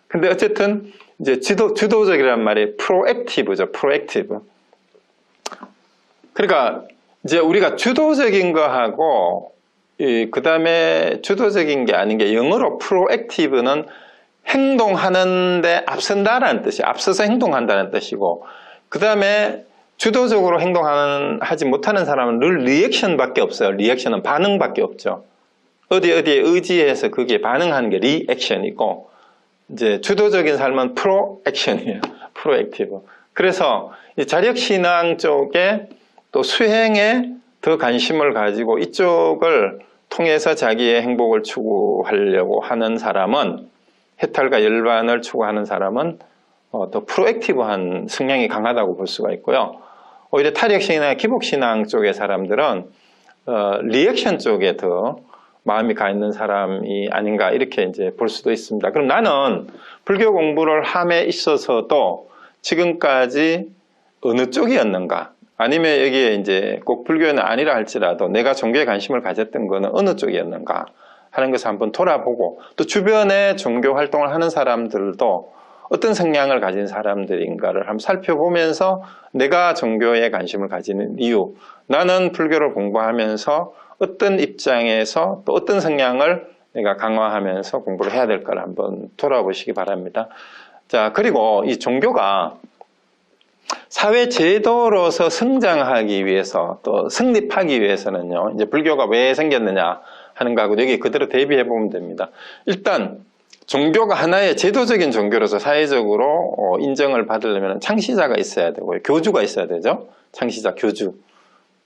Speaker 1: 근데 어쨌든 이제 주도적이란 말이 프로액티브죠. 프로액티브. 그러니까 이제 우리가 주도적인 거하고 그 다음에 주도적인 게 아닌 게, 영어로 프로액티브는 행동하는데 앞선다라는 뜻이, 앞서서 행동한다는 뜻이고, 그 다음에 주도적으로 하지 못하는 사람은 늘 리액션밖에 없어요. 리액션은 반응밖에 없죠. 어디에 의지해서 그게 반응하는 게 리액션이고, 이제 주도적인 삶은 프로액션이에요. 프로액티브. 그래서 이 자력신앙 쪽에 또 수행에 더 관심을 가지고 이쪽을 통해서 자기의 행복을 추구하려고 하는 사람은, 해탈과 열반을 추구하는 사람은 더 프로액티브한 성향이 강하다고 볼 수가 있고요. 오히려 탈핵신앙이나 기복신앙 쪽의 사람들은 리액션 쪽에 더 마음이 가 있는 사람이 아닌가, 이렇게 이제 볼 수도 있습니다. 그럼 나는 불교 공부를 함에 있어서도 지금까지 어느 쪽이었는가? 아니면 여기에 이제 꼭 불교는 아니라 할지라도 내가 종교에 관심을 가졌던 거는 어느 쪽이었는가 하는 것을 한번 돌아보고, 또 주변에 종교 활동을 하는 사람들도 어떤 성향을 가진 사람들인가를 한번 살펴보면서 내가 종교에 관심을 가지는 이유, 나는 불교를 공부하면서 어떤 입장에서 또 어떤 성향을 내가 강화하면서 공부를 해야 될까를 한번 돌아보시기 바랍니다. 자, 그리고 이 종교가 사회 제도로서 성장하기 위해서, 또 성립하기 위해서는요, 이제 불교가 왜 생겼느냐 하는 거하고 여기 그대로 대비해 보면 됩니다. 일단 종교가 하나의 제도적인 종교로서 사회적으로 인정을 받으려면 창시자가 있어야 되고요. 교주가 있어야 되죠. 창시자, 교주.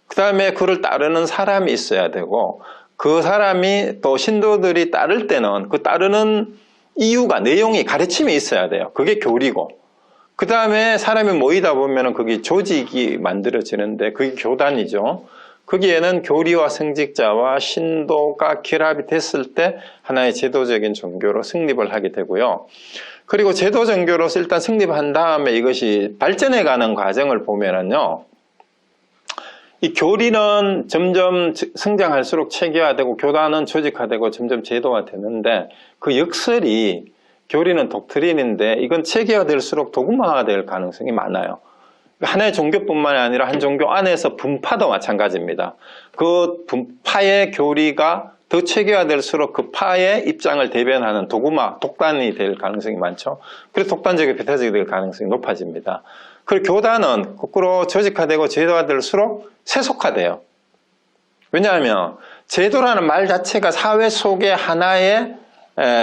Speaker 1: 그 다음에 그를 따르는 사람이 있어야 되고, 그 사람이 또 신도들이 따를 때는 그 따르는 이유가, 내용이, 가르침이 있어야 돼요. 그게 교리고, 그 다음에 사람이 모이다 보면 거기 조직이 만들어지는데 그게 교단이죠. 거기에는 교리와 성직자와 신도가 결합이 됐을 때 하나의 제도적인 종교로 성립을 하게 되고요. 그리고 제도 종교로서 일단 성립한 다음에 이것이 발전해가는 과정을 보면은요, 이 교리는 점점 성장할수록 체계화되고 교단은 조직화되고 점점 제도화 되는데, 그 역설이 교리는 독트린인데 이건 체계화될수록 도구화될 가능성이 많아요. 하나의 종교뿐만이 아니라 한 종교 안에서 분파도 마찬가지입니다. 그 분파의 교리가 더 체계화될수록 그 파의 입장을 대변하는 도구마, 독단이 될 가능성이 많죠. 그래서 독단적이고 배타적이 될 가능성이 높아집니다. 그리고 교단은 거꾸로 조직화되고 제도화될수록 세속화돼요. 왜냐하면 제도라는 말 자체가 사회 속의 하나의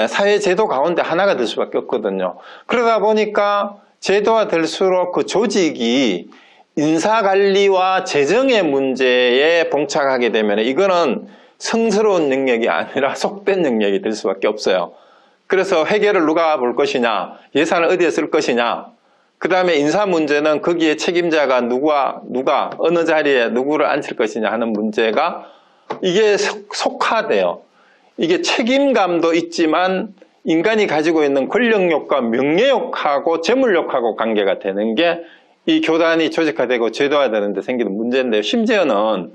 Speaker 1: 사회 제도 가운데 하나가 될 수밖에 없거든요. 그러다 보니까 제도화 될수록 그 조직이 인사관리와 재정의 문제에 봉착하게 되면 이거는 성스러운 영역이 아니라 속된 영역이 될 수밖에 없어요. 그래서 회계를 누가 볼 것이냐, 예산을 어디에 쓸 것이냐, 그 다음에 인사 문제는 거기에 책임자가 누가 어느 자리에 누구를 앉힐 것이냐 하는 문제가 이게 속화돼요. 이게 책임감도 있지만 인간이 가지고 있는 권력욕과 명예욕하고 재물욕하고 관계가 되는 게 이 교단이 조직화되고 제도화되는 데 생기는 문제인데요. 심지어는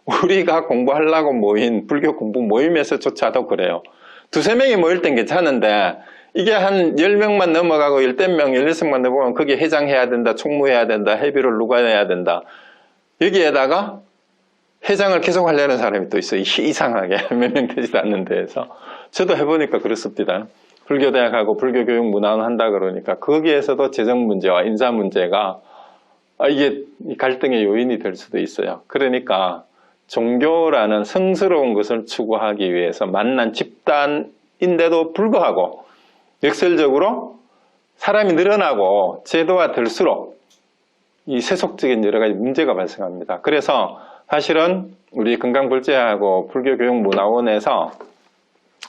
Speaker 1: 우리가 공부하려고 모인 불교 공부 모임에서조차도 그래요. 두세 명이 모일 땐 괜찮은데 이게 한 10명만 넘어가고 10명, 16명만 넘어가면 거기에 회장해야 된다, 총무해야 된다, 회비를 누가 내야 된다. 여기에다가 회장을 계속 하려는 사람이 또 있어요. 이상하게 몇 명 되지도 않는 데에서. 저도 해보니까 그렇습니다. 불교대학하고 불교교육 문화원 한다 그러니까 거기에서도 재정 문제와 인사 문제가 이게 갈등의 요인이 될 수도 있어요. 그러니까 종교라는 성스러운 것을 추구하기 위해서 만난 집단인데도 불구하고 역설적으로 사람이 늘어나고 제도화 될수록 이 세속적인 여러 가지 문제가 발생합니다. 그래서 사실은 우리 건강불제하고 불교교육문화원에서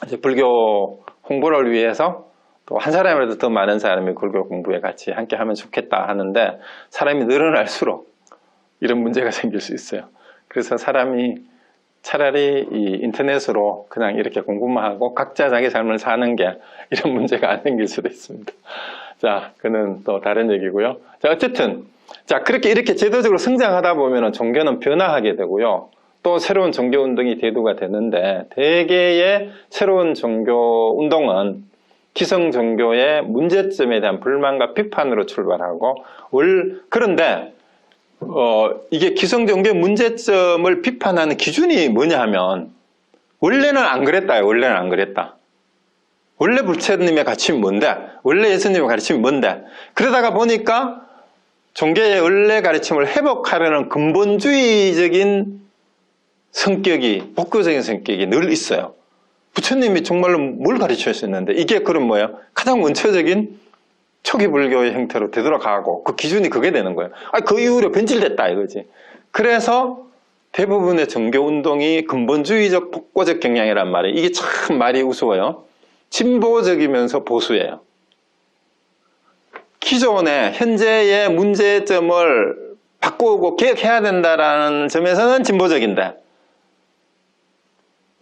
Speaker 1: 이제 불교 홍보를 위해서 또 한 사람이라도 더 많은 사람이 불교 공부에 같이 함께 하면 좋겠다 하는데 사람이 늘어날수록 이런 문제가 생길 수 있어요. 그래서 사람이 차라리 이 인터넷으로 그냥 이렇게 공부만 하고 각자 자기 삶을 사는 게 이런 문제가 안 생길 수도 있습니다. 자, 그는 또 다른 얘기고요. 자, 어쨌든 자, 그렇게 이렇게 제도적으로 성장하다 보면 종교는 변화하게 되고요. 또 새로운 종교 운동이 대두가 되는데 대개의 새로운 종교 운동은 기성 종교의 문제점에 대한 불만과 비판으로 출발하고 그런데 이게 기성 종교의 문제점을 비판하는 기준이 뭐냐 하면 원래는 안 그랬다요. 원래는 안 그랬다. 원래 부처님의 가르침이 뭔데? 원래 예수님의 가르침이 뭔데? 그러다가 보니까 종교의 원래 가르침을 회복하려는 근본주의적인 성격이, 복교적인 성격이 늘 있어요. 부처님이 정말로 뭘 가르치셨는데 이게 그럼 뭐예요? 가장 원초적인 초기 불교의 형태로 되돌아가고 그 기준이 그게 되는 거예요. 그 이후로 변질됐다 이거지. 그래서 대부분의 종교운동이 근본주의적 복고적 경향이란 말이에요. 이게 참 말이 우스워요. 진보적이면서 보수예요. 기존의 현재의 문제점을 바꾸고 개혁해야 된다는 점에서는 진보적인데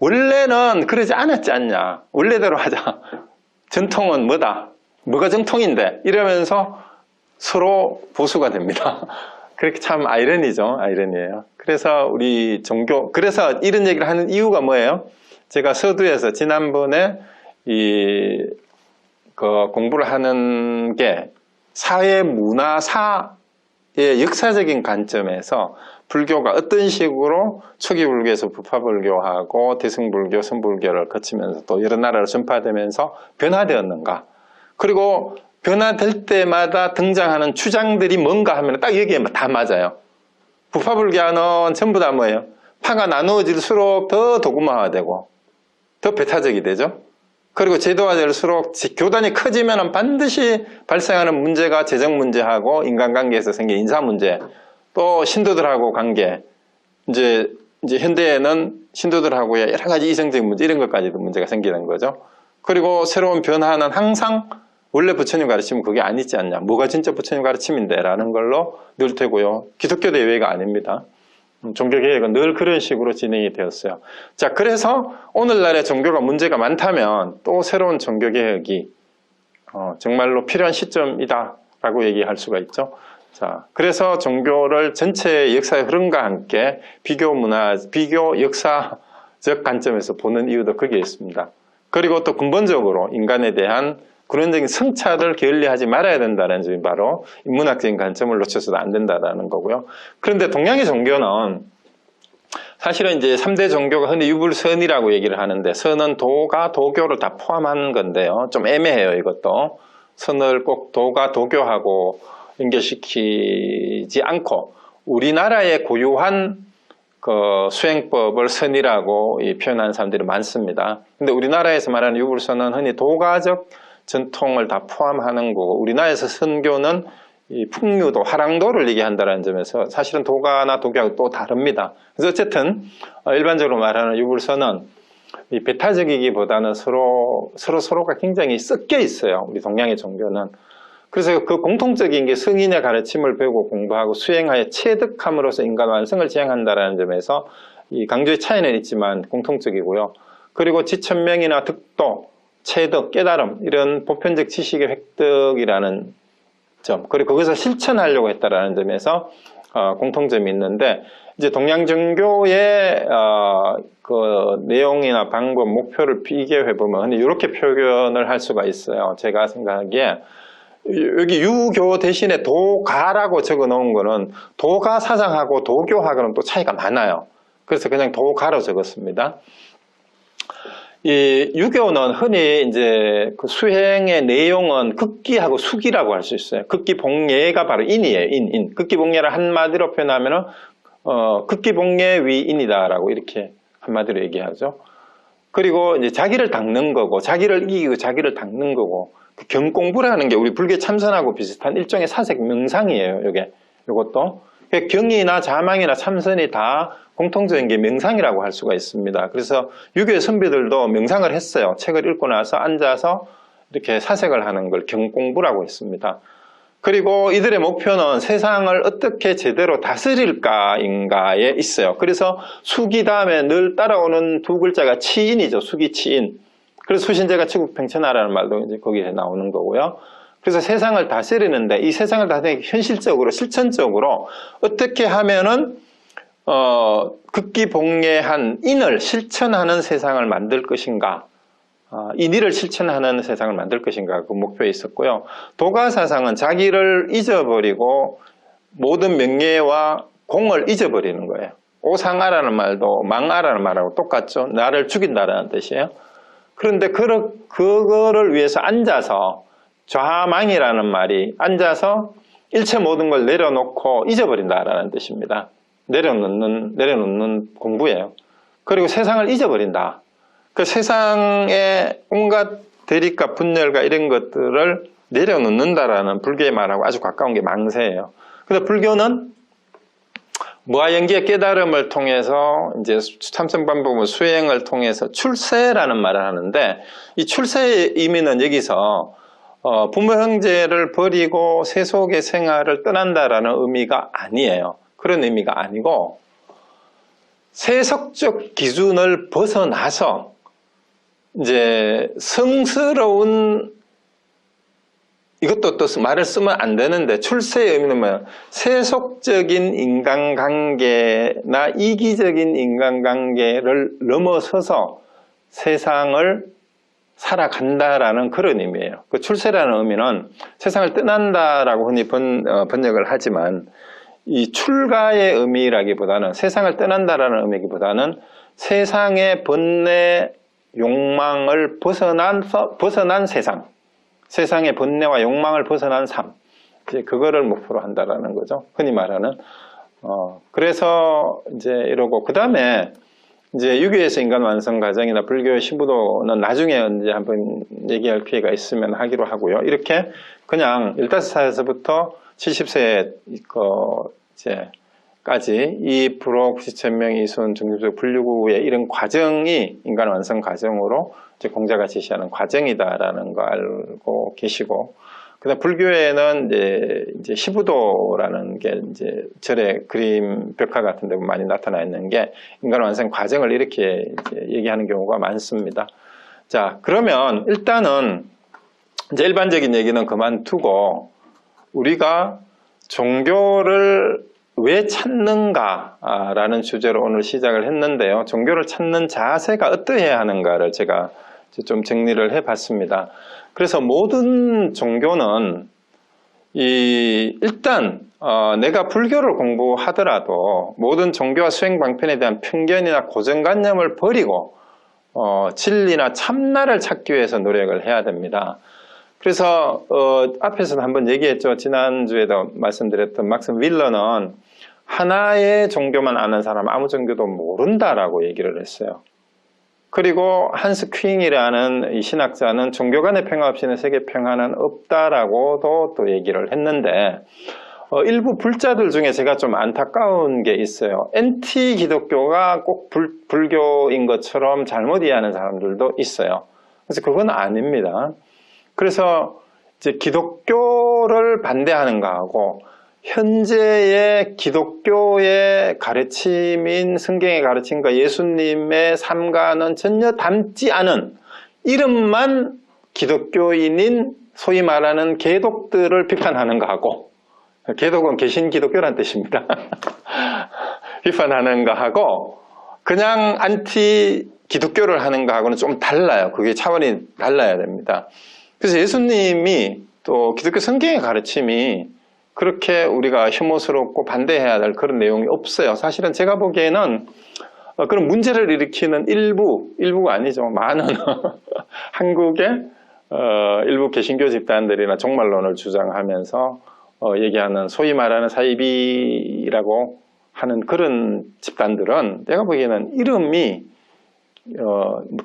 Speaker 1: 원래는 그러지 않았지 않냐. 원래대로 하자. 전통은 뭐다. 뭐가 정통인데 이러면서 서로 보수가 됩니다. 그렇게 참 아이러니죠. 아이러니예요. 그래서 우리 종교, 그래서 이런 얘기를 하는 이유가 뭐예요? 제가 서두에서 지난번에 공부를 하는 게 사회 문화사의 역사적인 관점에서 불교가 어떤 식으로 초기 불교에서 부파불교하고 대승불교, 선불교를 거치면서 또 여러 나라로 전파되면서 변화되었는가. 그리고 변화될 때마다 등장하는 주장들이 뭔가 하면 딱 여기에 다 맞아요. 부파불교는 전부 다 뭐예요? 파가 나누어질수록 더 도구마화되고 더 배타적이 되죠. 그리고 제도화될수록 교단이 커지면 반드시 발생하는 문제가 재정 문제하고 인간관계에서 생긴 인사 문제, 또 신도들하고 관계, 이제 현대에는 신도들하고의 여러 가지 이성적인 문제 이런 것까지도 문제가 생기는 거죠. 그리고 새로운 변화는 항상 원래 부처님 가르치면 그게 아니지 않냐. 뭐가 진짜 부처님 가르침인데 라는 걸로 늘 테고요. 기독교도 예외가 아닙니다. 종교개혁은 늘 그런 식으로 진행이 되었어요. 자, 그래서 오늘날의 종교가 문제가 많다면 또 새로운 종교개혁이 정말로 필요한 시점이다 라고 얘기할 수가 있죠. 자, 그래서 종교를 전체의 역사의 흐름과 함께 비교 역사적 관점에서 보는 이유도 거기에 있습니다. 그리고 또 근본적으로 인간에 대한 근원적인 성찰을 게을리하지 말아야 된다는 점이 바로 인문학적인 관점을 놓쳐서도 안 된다는 거고요. 그런데 동양의 종교는 사실은 이제 3대 종교가 흔히 유불선이라고 얘기를 하는데 선은 도가 도교를 다 포함한 건데요. 좀 애매해요, 이것도. 선을 꼭 도가 도교하고 연결시키지 않고 우리나라의 고유한 그 수행법을 선이라고 표현하는 사람들이 많습니다. 근데 우리나라에서 말하는 유불선은 흔히 도가적 전통을 다 포함하는 거고 우리나라에서 선교는 이 풍류도, 화랑도를 얘기한다는 점에서 사실은 도가나 도교하고 또 다릅니다. 그래서 어쨌든 일반적으로 말하는 유불선은 이 배타적이기보다는 서로가 굉장히 섞여 있어요. 우리 동양의 종교는. 그래서 그 공통적인 게 성인의 가르침을 배우고 공부하고 수행하여 체득함으로써 인간 완성을 지향한다는 점에서 이 강조의 차이는 있지만 공통적이고요. 그리고 지천명이나 득도, 체득, 깨달음 이런 보편적 지식의 획득이라는 점, 그리고 거기서 실천하려고 했다라는 점에서 공통점이 있는데, 이제 동양 종교의 그 내용이나 방법, 목표를 비교해 보면 이렇게 표현을 할 수가 있어요. 제가 생각하기에 여기 유교 대신에 도가라고 적어 놓은 거는 도가 사상하고 도교하고는 또 차이가 많아요. 그래서 그냥 도가로 적었습니다. 이 유교는 흔히 이제 그 수행의 내용은 극기하고 수기라고 할 수 있어요. 극기봉예가 바로 인이에요. 인. 극기봉예를 한마디로 표현하면은 극기봉예 위인이다라고 이렇게 한마디로 얘기하죠. 그리고 이제 자기를 닦는 거고, 자기를 이기고 자기를 닦는 거고, 그 경공부라는 게 우리 불교 참선하고 비슷한 일종의 사색 명상이에요. 요것도 경이나 자망이나 참선이 다 공통적인 게 명상이라고 할 수가 있습니다. 그래서 유교의 선비들도 명상을 했어요. 책을 읽고 나서 앉아서 이렇게 사색을 하는 걸 경공부라고 했습니다. 그리고 이들의 목표는 세상을 어떻게 제대로 다스릴까인가에 있어요. 그래서 수기 다음에 늘 따라오는 두 글자가 치인이죠. 수기, 치인. 그래서 수신제가 치국팽천하라는 말도 이제 거기에 나오는 거고요. 그래서 세상을 다스리는데 이 세상을 다스리는 현실적으로, 실천적으로 어떻게 하면은 극기봉예한 인을 실천하는 세상을 만들 것인가, 인의를 실천하는 세상을 만들 것인가, 그 목표에 있었고요. 도가사상은 자기를 잊어버리고 모든 명예와 공을 잊어버리는 거예요. 오상아라는 말도 망아라는 말하고 똑같죠. 나를 죽인다라는 뜻이에요. 그런데 그거를 위해서 앉아서, 좌망이라는 말이 앉아서 일체 모든 걸 내려놓고 잊어버린다라는 뜻입니다. 내려놓는 공부예요. 그리고 세상을 잊어버린다. 그 세상의 온갖 대립과 분열과 이런 것들을 내려놓는다라는 불교의 말하고 아주 가까운 게 망세예요. 그런데 불교는 무아연기의 깨달음을 통해서 이제 참선반복을 수행을 통해서 출세라는 말을 하는데, 이 출세의 의미는 여기서 부모 형제를 버리고 세속의 생활을 떠난다라는 의미가 아니에요. 그런 의미가 아니고 세속적 기준을 벗어나서 이제 성스러운, 이것도 또 말을 쓰면 안 되는데, 출세의 의미는 뭐예요? 세속적인 인간관계나 이기적인 인간관계를 넘어서서 세상을 살아간다라는 그런 의미예요. 그 출세라는 의미는 세상을 떠난다라고 흔히 번역을 하지만, 이 출가의 의미라기보다는, 세상을 떠난다라는 의미기보다는 세상의 번뇌, 욕망을 벗어난 세상, 세상의 번뇌와 욕망을 벗어난 삶, 이제 그거를 목표로 한다라는 거죠. 흔히 말하는. 그래서 이제 이러고, 그 다음에 이제 유교에서 인간 완성 과정이나 불교의 시부도는 나중에 언제 한번 얘기할 기회가 있으면 하기로 하고요. 이렇게 그냥 15살에서부터 70세 까지 이 불옥, 지천명, 이순, 중심적 분류구의 이런 과정이 인간 완성 과정으로 이제 공자가 제시하는 과정이다라는 거 알고 계시고, 그다음 불교에는 이제 시부도라는 게 이제 절의 그림 벽화 같은 데 많이 나타나 있는 게 인간 완성 과정을 이렇게 이제 얘기하는 경우가 많습니다. 자, 그러면 일단은 이제 일반적인 얘기는 그만두고 우리가 종교를 왜 찾는가라는 주제로 오늘 시작을 했는데요. 종교를 찾는 자세가 어떠해야 하는가를 제가 좀 정리를 해봤습니다. 그래서 모든 종교는 일단 내가 불교를 공부하더라도 모든 종교와 수행 방편에 대한 편견이나 고정관념을 버리고 진리나 참나를 찾기 위해서 노력을 해야 됩니다. 그래서 앞에서도 한번 얘기했죠. 지난주에도 말씀드렸던 막스 윌러는 하나의 종교만 아는 사람 아무 종교도 모른다라고 얘기를 했어요. 그리고 한스 퀸이라는 이 신학자는 종교 간의 평화 없이는 세계 평화는 없다라고도 또 얘기를 했는데, 일부 불자들 중에 제가 좀 안타까운 게 있어요. 엔티 기독교가 꼭 불교인 것처럼 잘못 이해하는 사람들도 있어요. 그래서 그건 아닙니다. 그래서 이제 기독교를 반대하는 거하고 현재의 기독교의 가르침인 성경의 가르침과 예수님의 삶과는 전혀 닮지 않은 이름만 기독교인인 소위 말하는 개독들을 비판하는 거하고, 개독은 계신 기독교란 뜻입니다. 비판하는 거하고 그냥 안티 기독교를 하는 거하고는 좀 달라요. 그게 차원이 달라야 됩니다. 그래서 예수님이 또 기독교 성경의 가르침이 그렇게 우리가 혐오스럽고 반대해야 될 그런 내용이 없어요. 사실은 제가 보기에는 그런 문제를 일으키는 일부가 아니죠. 많은 한국의 일부 개신교 집단들이나 종말론을 주장하면서 얘기하는 소위 말하는 사이비라고 하는 그런 집단들은 내가 보기에는 이름이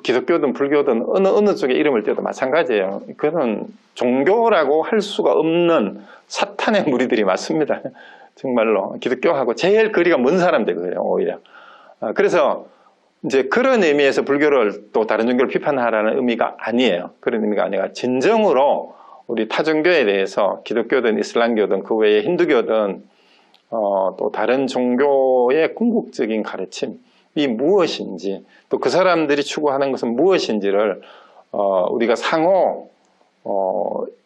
Speaker 1: 기독교든 불교든 어느 쪽에 이름을 떼도 마찬가지예요. 그건 종교라고 할 수가 없는 사탄의 무리들이 맞습니다. 정말로 기독교하고 제일 거리가 먼 사람들 그래요. 오히려. 그래서 이제 그런 의미에서 불교를 또 다른 종교를 비판하라는 의미가 아니에요. 그런 의미가 아니라 진정으로 우리 타종교에 대해서 기독교든 이슬람교든 그 외에 힌두교든 또 다른 종교의 궁극적인 가르침이 무엇인지, 또 그 사람들이 추구하는 것은 무엇인지를 우리가 상호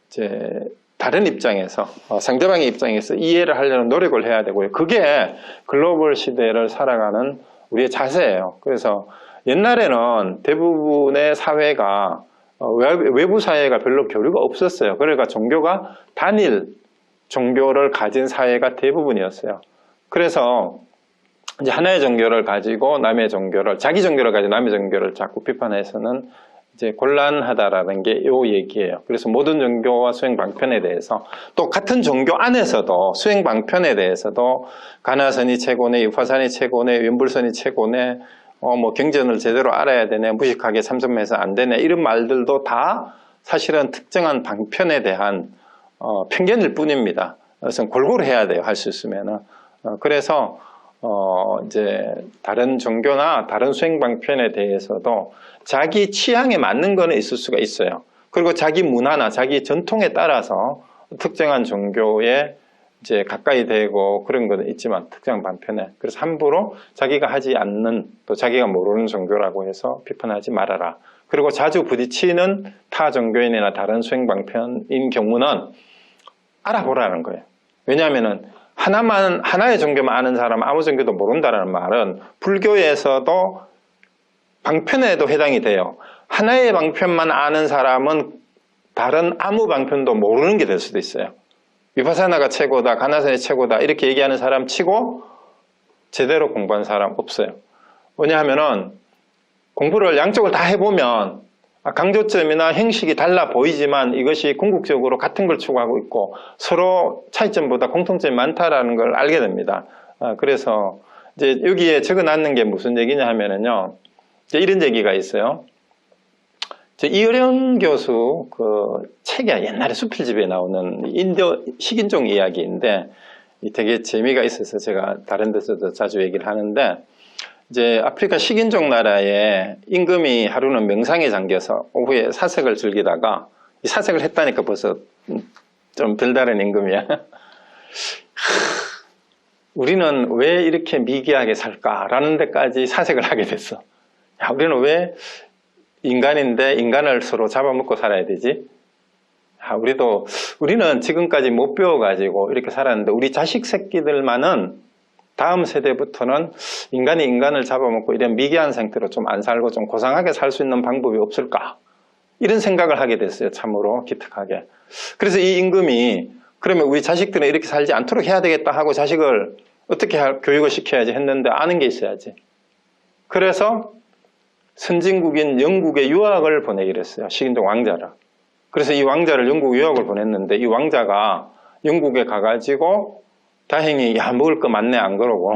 Speaker 1: 이제 다른 입장에서 상대방의 입장에서 이해를 하려는 노력을 해야 되고요. 그게 글로벌 시대를 살아가는 우리의 자세예요. 그래서 옛날에는 대부분의 사회가 외부 사회가 별로 교류가 없었어요. 그러니까 종교가 단일 종교를 가진 사회가 대부분이었어요. 그래서 이제 하나의 종교를 가지고 남의 종교를, 자기 종교를 가지고 남의 종교를 자꾸 비판해서는 이제 곤란하다라는 게 요 얘기예요. 그래서 모든 종교와 수행 방편에 대해서, 또 같은 종교 안에서도 수행 방편에 대해서도 가나선이 최고네, 유파선이 최고네, 연불선이 최고네, 뭐 경전을 제대로 알아야 되네, 무식하게 참선해서 안 되네, 이런 말들도 다 사실은 특정한 방편에 대한 편견일 뿐입니다. 그래서 골고루 해야 돼요. 할 수 있으면은. 그래서 이제 다른 종교나 다른 수행 방편에 대해서도 자기 취향에 맞는 거는 있을 수가 있어요. 그리고 자기 문화나 자기 전통에 따라서 특정한 종교에 이제 가까이 되고 그런 거는 있지만 특정한 방편에, 그래서 함부로 자기가 하지 않는, 또 자기가 모르는 종교라고 해서 비판하지 말아라. 그리고 자주 부딪히는 타 종교인이나 다른 수행 방편인 경우는 알아보라는 거예요. 왜냐하면은 하나의 종교만 아는 사람은 아무 종교도 모른다는 말은 불교에서도 방편에도 해당이 돼요. 하나의 방편만 아는 사람은 다른 아무 방편도 모르는 게 될 수도 있어요. 위파사나가 최고다, 가나선이 최고다 이렇게 얘기하는 사람 치고 제대로 공부한 사람 없어요. 왜냐하면은 공부를 양쪽을 다 해보면 강조점이나 형식이 달라 보이지만 이것이 궁극적으로 같은 걸 추구하고 있고 서로 차이점보다 공통점이 많다라는 걸 알게 됩니다. 그래서 이제 여기에 적어놨는 게 무슨 얘기냐 하면은요, 이제 이런 얘기가 있어요. 이어령 교수 그 책에 옛날에 수필집에 나오는 인도 식인종 이야기인데 되게 재미가 있어서 제가 다른 데서도 자주 얘기를 하는데, 이제 아프리카 식인종 나라에 임금이 하루는 명상에 잠겨서 오후에 사색을 즐기다가, 이 사색을 했다니까 벌써 좀 별다른 임금이야. 우리는 왜 이렇게 미개하게 살까라는 데까지 사색을 하게 됐어. 야, 우리는 왜 인간인데 인간을 서로 잡아먹고 살아야 되지? 우리는 지금까지 못 배워가지고 이렇게 살았는데 우리 자식 새끼들만은 다음 세대부터는 인간이 인간을 잡아먹고 이런 미개한 상태로 좀 안 살고 좀 고상하게 살 수 있는 방법이 없을까? 이런 생각을 하게 됐어요. 참으로 기특하게. 그래서 이 임금이 그러면 우리 자식들은 이렇게 살지 않도록 해야 되겠다 하고 자식을 어떻게 교육을 시켜야지 했는데 아는 게 있어야지. 그래서 선진국인 영국에 유학을 보내기로 했어요. 식인종 왕자를. 그래서 이 왕자를 영국 유학을 보냈는데 이 왕자가 영국에 가가지고 다행히 야 먹을 거 많네 안 그러고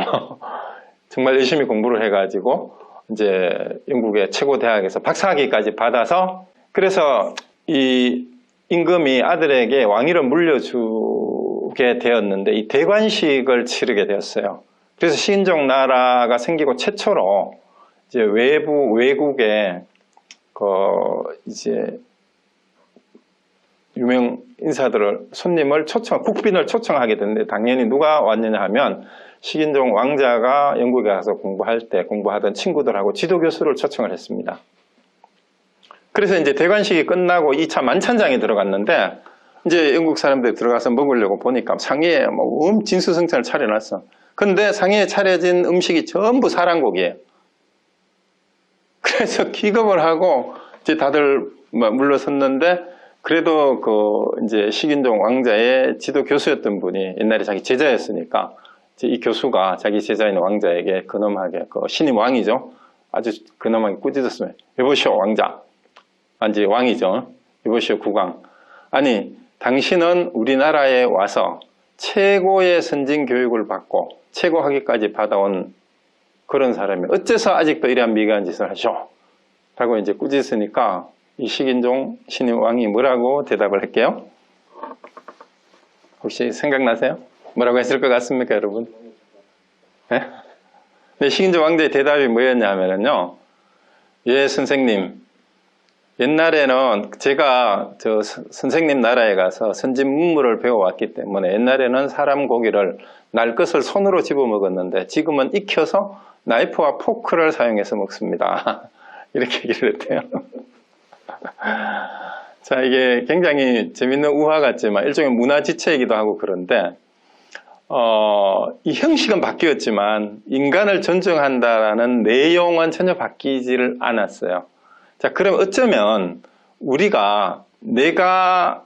Speaker 1: 정말 열심히 공부를 해가지고 이제 영국의 최고 대학에서 박사학위까지 받아서, 그래서 이 임금이 아들에게 왕위를 물려주게 되었는데 이 대관식을 치르게 되었어요. 그래서 식인종 나라가 생기고 최초로 이제 외국에 이제 유명 인사들을, 국빈을 초청하게 됐는데, 당연히 누가 왔느냐 하면 식인종 왕자가 영국에 가서 공부하던 친구들하고 지도교수를 초청을 했습니다. 그래서 이제 대관식이 끝나고 2차 만찬장에 들어갔는데, 이제 영국 사람들이 들어가서 먹으려고 보니까 상위에 뭐 진수성찬을 차려놨어. 근데 상위에 차려진 음식이 전부 사랑고기예요. 그래서 기겁을 하고 이제 다들 물러섰는데, 그래도 이제 식인종 왕자의 지도 교수였던 분이 옛날에 자기 제자였으니까, 이제 이 교수가 자기 제자인 왕자에게 근엄하게, 신임 왕이죠. 아주 근엄하게 꾸짖었으면, 여보시오 왕자. 이제 왕이죠. 여보시오 국왕. 아니, 당신은 우리나라에 와서 최고의 선진 교육을 받고 최고 학위까지 받아온 그런 사람이 어째서 아직도 이러한 미개한 짓을 하셔? 라고 이제 꾸짖으니까 이 식인종 신임 왕이 뭐라고 대답을 할게요? 혹시 생각나세요? 뭐라고 했을 것 같습니까, 여러분? 네? 네, 식인종 왕자의 대답이 뭐였냐 하면요. 예, 선생님. 옛날에는 제가 선생님 나라에 가서 선진 문물을 배워왔기 때문에 옛날에는 사람 고기를 날 것을 손으로 집어 먹었는데 지금은 익혀서 나이프와 포크를 사용해서 먹습니다. 이렇게 얘기를 했대요. 자, 이게 굉장히 재밌는 우화 같지만 일종의 문화지체이기도 하고 그런데, 이 형식은 바뀌었지만 인간을 존중한다라는 내용은 전혀 바뀌지를 않았어요. 자, 그럼 어쩌면 내가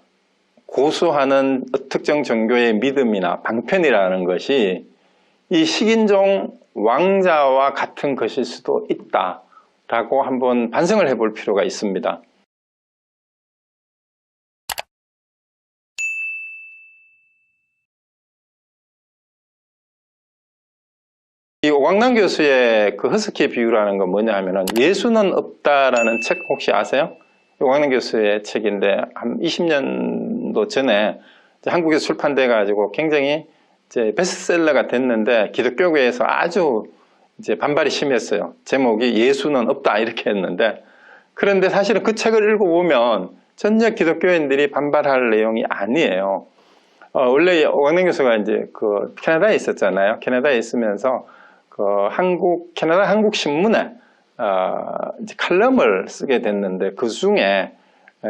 Speaker 1: 고수하는 특정 종교의 믿음이나 방편이라는 것이 이 식인종 왕자와 같은 것일 수도 있다라고 한번 반성을 해볼 필요가 있습니다. 이 오광남 교수의 그 허스키 비유라는 건 뭐냐 하면은 예수는 없다라는 책 혹시 아세요? 오광남 교수의 책인데 한 20년도 전에 한국에서 출판돼 가지고 굉장히 이제 베스트셀러가 됐는데 기독교계에서 아주 이제 반발이 심했어요. 제목이 예수는 없다 이렇게 했는데, 그런데 사실은 그 책을 읽어보면 전혀 기독교인들이 반발할 내용이 아니에요. 원래 오광남 교수가 이제 캐나다에 있었잖아요. 캐나다에 있으면서 캐나다 한국 신문에 이제 칼럼을 쓰게 됐는데 그 중에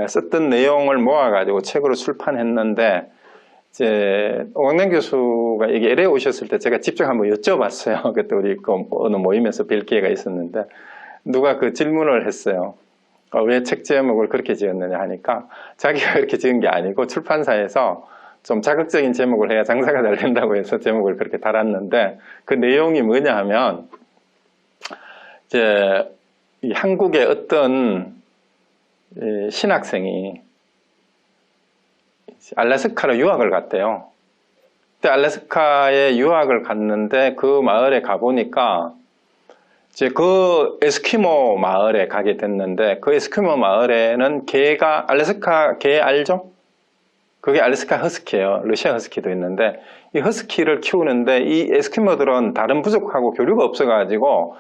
Speaker 1: 썼던 내용을 모아가지고 책으로 출판했는데, 이제 오광남 교수가 여기 LA 오셨을 때 제가 직접 한번 여쭤봤어요. 그때 우리 어느 모임에서 뵐 기회가 있었는데 누가 그 질문을 했어요. 왜 책 제목을 그렇게 지었느냐 하니까 자기가 그렇게 지은 게 아니고 출판사에서 좀 자극적인 제목을 해야 장사가 잘 된다고 해서 제목을 그렇게 달았는데, 그 내용이 뭐냐 하면 이제 이 한국의 어떤 신학생이 알래스카로 유학을 갔대요. 그때 알래스카에 유학을 갔는데 그 마을에 가보니까 이제 그 에스키모 마을에 가게 됐는데, 그 에스키모 마을에는 알래스카 개 알죠? 그게 알래스카 허스키예요. 러시아 허스키도 있는데 이 허스키를 키우는데 이 에스키모들은 다른 부족하고 교류가 없어가지고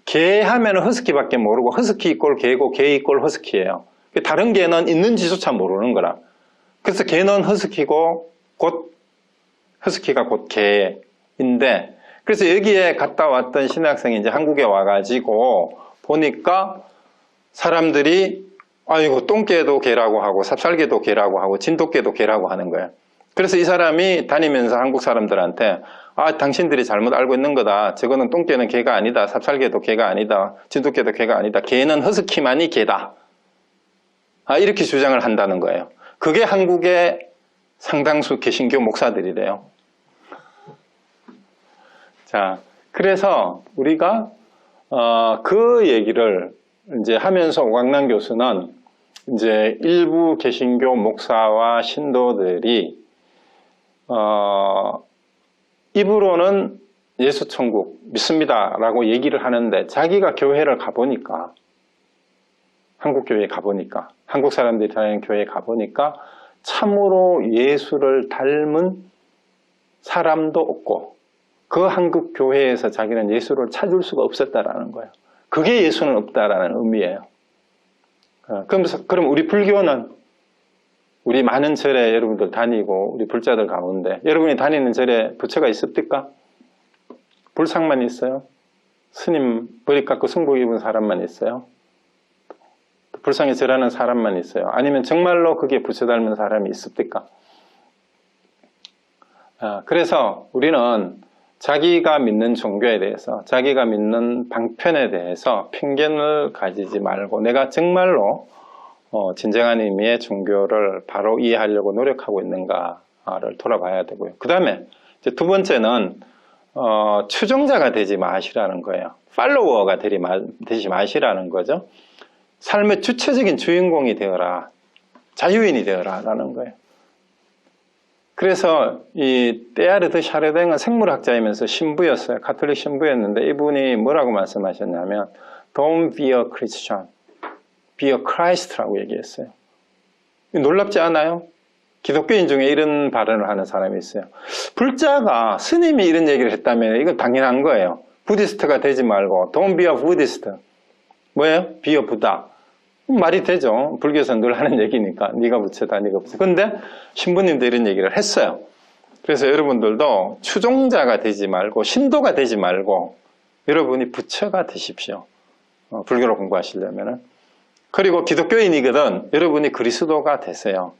Speaker 1: 개 하면 허스키밖에 모르고 허스키 이꼴 개고 개 이꼴 허스키예요. 다른 개는 있는지조차 모르는 거라. 그래서 개는 허스키고 허스키가 곧 개인데, 그래서 여기에 갔다 왔던 신학생이 이제 한국에 와가지고 보니까 사람들이 아이고 똥개도 개라고 하고 삽살개도 개라고 하고 진돗개도 개라고 하는 거예요. 그래서 이 사람이 다니면서 한국 사람들한테 당신들이 잘못 알고 있는 거다. 저거는 똥개는 개가 아니다. 삽살개도 개가 아니다. 진돗개도 개가 아니다. 개는 허스키만이 개다. 이렇게 주장을 한다는 거예요. 그게 한국의 상당수 개신교 목사들이래요. 자, 그래서 우리가 그 얘기를 이제 하면서 오광남 교수는 이제 일부 개신교 목사와 신도들이 입으로는 예수 천국 믿습니다라고 얘기를 하는데 자기가 교회를 가보니까 한국 교회에 가보니까 한국 사람들이 다니는 교회에 가보니까 참으로 예수를 닮은 사람도 없고 그 한국 교회에서 자기는 예수를 찾을 수가 없었다라는 거예요. 그게 예수는 없다라는 의미예요. 그럼 우리 불교는 우리 많은 절에 여러분들 다니고 우리 불자들 가운데 여러분이 다니는 절에 부처가 있습니까? 불상만 있어요? 스님 머리 깎고 승복 입은 사람만 있어요? 불상에 절하는 사람만 있어요? 아니면 정말로 그게 부처 닮은 사람이 있습니까? 그래서 우리는 자기가 믿는 종교에 대해서 자기가 믿는 방편에 대해서 편견을 가지지 말고 내가 정말로 진정한 의미의 종교를 바로 이해하려고 노력하고 있는가를 돌아봐야 되고요. 그 다음에 두 번째는 추종자가 되지 마시라는 거예요. 팔로워가 되지 마시라는 거죠. 삶의 주체적인 주인공이 되어라. 자유인이 되어라 라는 거예요. 그래서 이 테야르드 샤르댕은 생물학자이면서 신부였어요. 가톨릭 신부였는데 이분이 뭐라고 말씀하셨냐면 Don't be a Christian, be a Christ라고 얘기했어요. 놀랍지 않아요? 기독교인 중에 이런 발언을 하는 사람이 있어요. 불자가 스님이 이런 얘기를 했다면 이건 당연한 거예요. 부디스트가 되지 말고 Don't be a Buddhist. 뭐예요? Be a Buddha. 말이 되죠. 불교에서는 늘 하는 얘기니까. 네가 부처다, 네가 부처. 근데 신부님도 이런 얘기를 했어요. 그래서 여러분들도 추종자가 되지 말고 신도가 되지 말고 여러분이 부처가 되십시오. 불교를 공부하시려면은. 그리고 기독교인이거든 여러분이 그리스도가 되세요.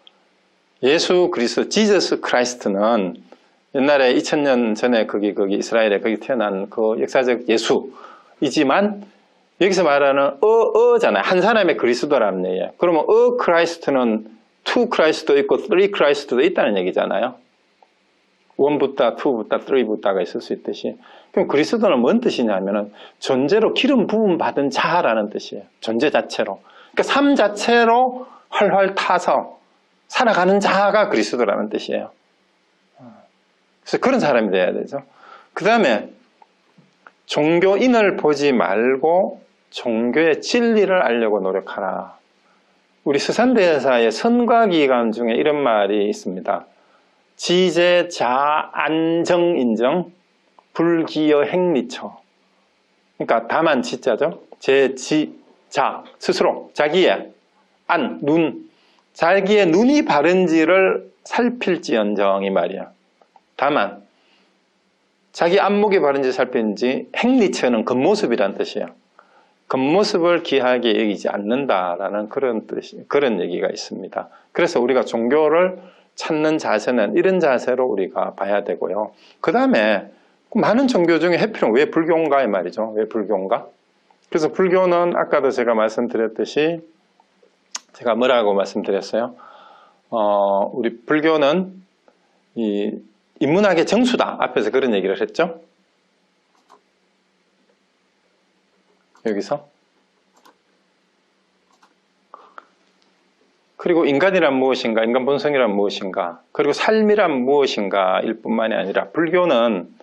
Speaker 1: 예수 그리스도, 지저스 크라이스트는 옛날에 2000년 전에 거기 이스라엘에 거기 태어난 그 역사적 예수이지만 여기서 말하는 잖아요. 한 사람의 그리스도라는 얘기예요. 그러면 크라이스트는 투 크라이스트도 있고 쓰리 크라이스트도 있다는 얘기잖아요. 원 부다, 투 부다, 쓰리 부다가 있을 수 있듯이. 그럼 그리스도는 뭔 뜻이냐면은 존재로 기름 부음 받은 자라는 뜻이에요. 존재 자체로. 그러니까 삶 자체로 활활 타서 살아가는 자가 그리스도라는 뜻이에요. 그래서 그런 사람이 돼야 되죠. 그 다음에 종교인을 보지 말고 종교의 진리를 알려고 노력하라. 우리 수산대사의 선과기관 중에 이런 말이 있습니다. 지제, 자, 안정, 인정, 불기여, 행리처. 그러니까 다만 지자죠. 제, 지, 자, 스스로, 자기의, 안, 눈. 자기의 눈이 바른지를 살필지언정 이 말이야. 다만 자기 안목이 바른지 살필지 행리처는 겉모습이란 뜻이에요. 겉모습을 귀하게 여기지 않는다라는 그런 얘기가 있습니다. 그래서 우리가 종교를 찾는 자세는 이런 자세로 우리가 봐야 되고요. 그 다음에 많은 종교 중에 해피는 왜 불교인가 이 말이죠. 왜 불교인가? 그래서 불교는 아까도 제가 말씀드렸듯이 제가 뭐라고 말씀드렸어요? 우리 불교는 이 인문학의 정수다. 앞에서 그런 얘기를 했죠. 여기서. 그리고 인간이란 무엇인가, 인간 본성이란 무엇인가, 그리고 삶이란 무엇인가 일 뿐만이 아니라 불교는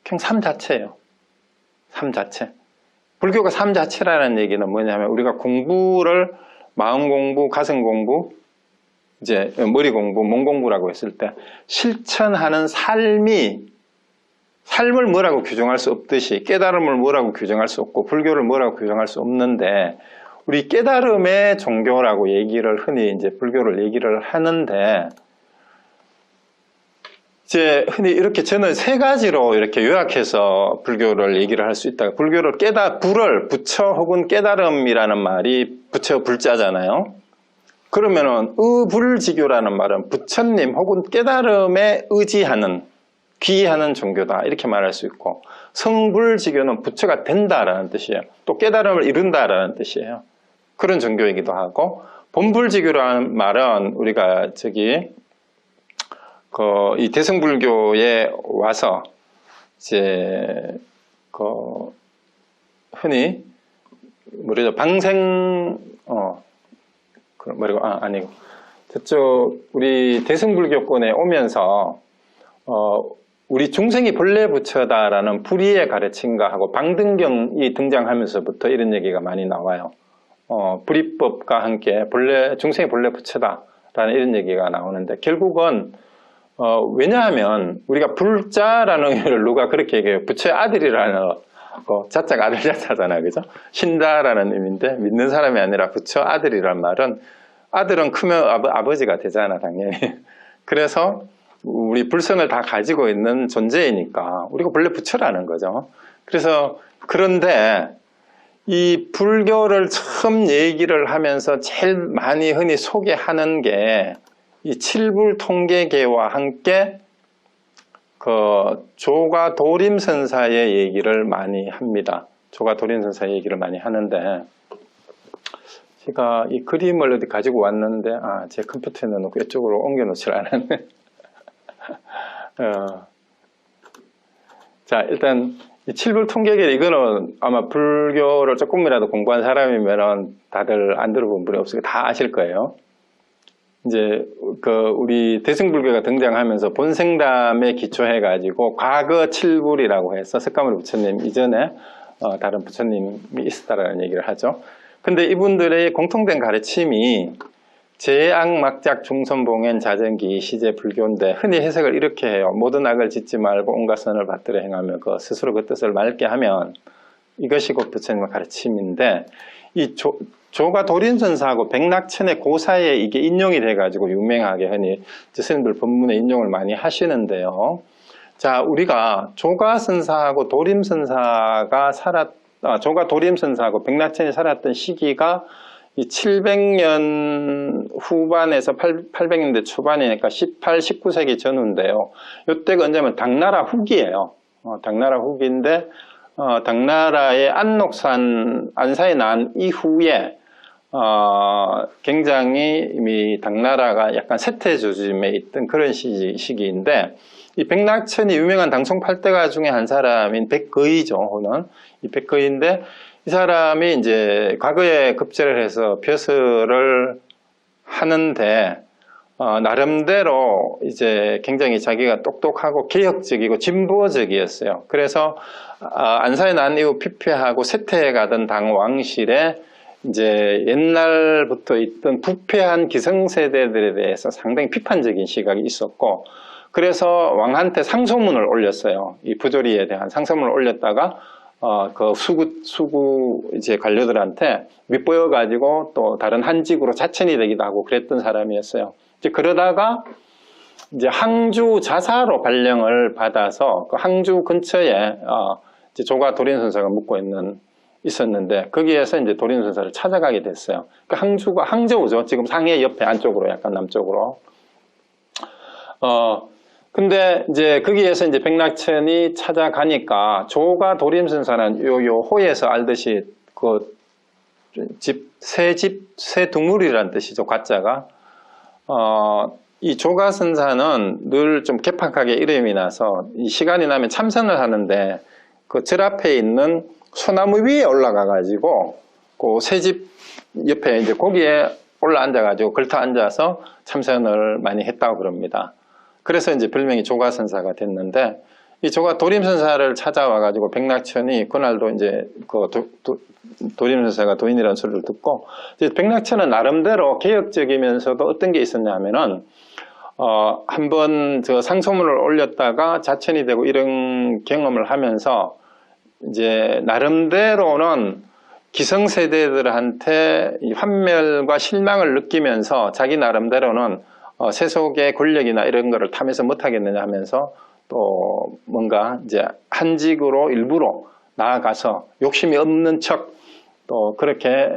Speaker 1: 그냥 삶 자체예요. 삶 자체. 불교가 삶 자체라는 얘기는 뭐냐면 우리가 공부를 마음 공부, 가슴 공부, 이제 머리 공부, 몸 공부라고 했을 때 실천하는 삶을 뭐라고 규정할 수 없듯이 깨달음을 뭐라고 규정할 수 없고 불교를 뭐라고 규정할 수 없는데 우리 깨달음의 종교라고 얘기를 흔히 이제 불교를 얘기를 하는데 이제 흔히 이렇게 저는 세 가지로 이렇게 요약해서 불교를 얘기를 할 수 있다. 불교를 불을 부처 혹은 깨달음이라는 말이 부처 불자잖아요. 그러면은 의불지교라는 말은 부처님 혹은 깨달음에 의지하는 귀의하는 종교다 이렇게 말할 수 있고 성불지교는 부처가 된다라는 뜻이에요. 또 깨달음을 이룬다라는 뜻이에요. 그런 종교이기도 하고 본불지교라는 말은 우리가 이 대승불교에 와서 이제 흔히 뭐래죠 아니고 저쪽 우리 대승불교권에 오면서 우리 중생이 본래 부처다라는 불의의 가르침과 하고 방등경이 등장하면서부터 이런 얘기가 많이 나와요. 불의법과 함께 중생이 본래 부처다라는 이런 얘기가 나오는데 결국은 왜냐하면 우리가 불자라는 의미를 누가 그렇게 얘기해요. 부처의 아들이라는 자자가 아들 자자잖아요. 그죠? 신다라는 의미인데 믿는 사람이 아니라 부처 아들이란 말은 아들은 크면 아버지가 되잖아 당연히. 그래서 우리 불성을 다 가지고 있는 존재이니까 우리가 본래 부처라는 거죠. 그래서 그런데 이 불교를 처음 얘기를 하면서 제일 많이 흔히 소개하는 게 이 칠불통계계와 함께 그 조가도림선사의 얘기를 많이 합니다. 조가도림선사의 얘기를 많이 하는데 제가 이 그림을 어디 가지고 왔는데 제 컴퓨터에 넣어놓고 이쪽으로 옮겨 놓질 않았네. 자, 일단 이 칠불통계계 이거는 아마 불교를 조금이라도 공부한 사람이면 다들 안 들어본 분이 없으니까 다 아실 거예요. 이제 우리 대승불교가 등장하면서 본생담에 기초해가지고 과거 칠불이라고 해서 석가모니 부처님 이전에 다른 부처님이 있었다라는 얘기를 하죠. 근데 이분들의 공통된 가르침이 제악막작 중선봉행 자전기 시제 불교인데 흔히 해석을 이렇게 해요. 모든 악을 짓지 말고 온갖 선을 받들어 행하며 스스로 그 뜻을 맑게 하면 이것이 곧 부처님의 가르침인데 이 조가도림선사하고 백낙천의 그 사이에 이게 인용이 돼가지고 유명하게 흔히 스님들 법문에 인용을 많이 하시는데요. 자, 우리가 조가선사하고 도림선사가 조가도림선사하고 백낙천이 살았던 시기가 이 700년 후반에서 800년대 초반이니까 18, 19세기 전후인데요. 이때가 언제면 당나라 후기예요. 당나라 후기인데 당나라의 안사에 난 이후에 굉장히 이미 당나라가 약간 세태조짐에 있던 그런 시기인데 이 백낙천이 유명한 당송팔대가 중에 한 사람인 백거이죠. 호는 이 백거이인데 이 사람이 이제 과거에 급제를 해서 벼슬을 하는데 나름대로 이제 굉장히 자기가 똑똑하고 개혁적이고 진보적이었어요. 그래서 안사에 난 이후 피폐하고 쇠퇴해 가던 당 왕실에 이제 옛날부터 있던 부패한 기성세대들에 대해서 상당히 비판적인 시각이 있었고, 그래서 왕한테 상소문을 올렸어요. 이 부조리에 대한 상소문을 올렸다가 그 수구 이제 관료들한테 밑보여 가지고 또 다른 한직으로 자천이 되기도 하고 그랬던 사람이었어요. 이제 그러다가 이제 항주 자사로 발령을 받아서 그 항주 근처에 이제 조가도림선사가 묵고 있었는데 거기에서 이제 도림선사를 찾아가게 됐어요. 그 항주가 항저우죠. 지금 상해 옆에 안쪽으로 약간 남쪽으로. 근데 이제 거기에서 이제 백낙천이 찾아가니까 조가도림선사는 요 호에서 알듯이 그 새두물이라는 뜻이죠. 가짜가. 이 조가선사는 늘 좀 개팍하게 이름이 나서 이 시간이 나면 참선을 하는데 그 절 앞에 있는 소나무 위에 올라가 가지고 그 새집 옆에 이제 거기에 올라 앉아 가지고 걸터 앉아서 참선을 많이 했다고 그럽니다. 그래서 이제 별명이 조가선사가 됐는데 이 조가도림선사를 찾아와 가지고 백낙천이 그날도 이제 그 도림선사가 도인이라는 소리를 듣고 이제 백낙천은 나름대로 개혁적이면서도 어떤 게 있었냐 하면은 한번 저 상소문을 올렸다가 자천이 되고 이런 경험을 하면서 이제 나름대로는 기성세대들한테 이 환멸과 실망을 느끼면서 자기 나름대로는 세속의 권력이나 이런 거를 탐해서 못하겠느냐 하면서 또 뭔가 이제 한직으로 일부러 나아가서 욕심이 없는 척 또 그렇게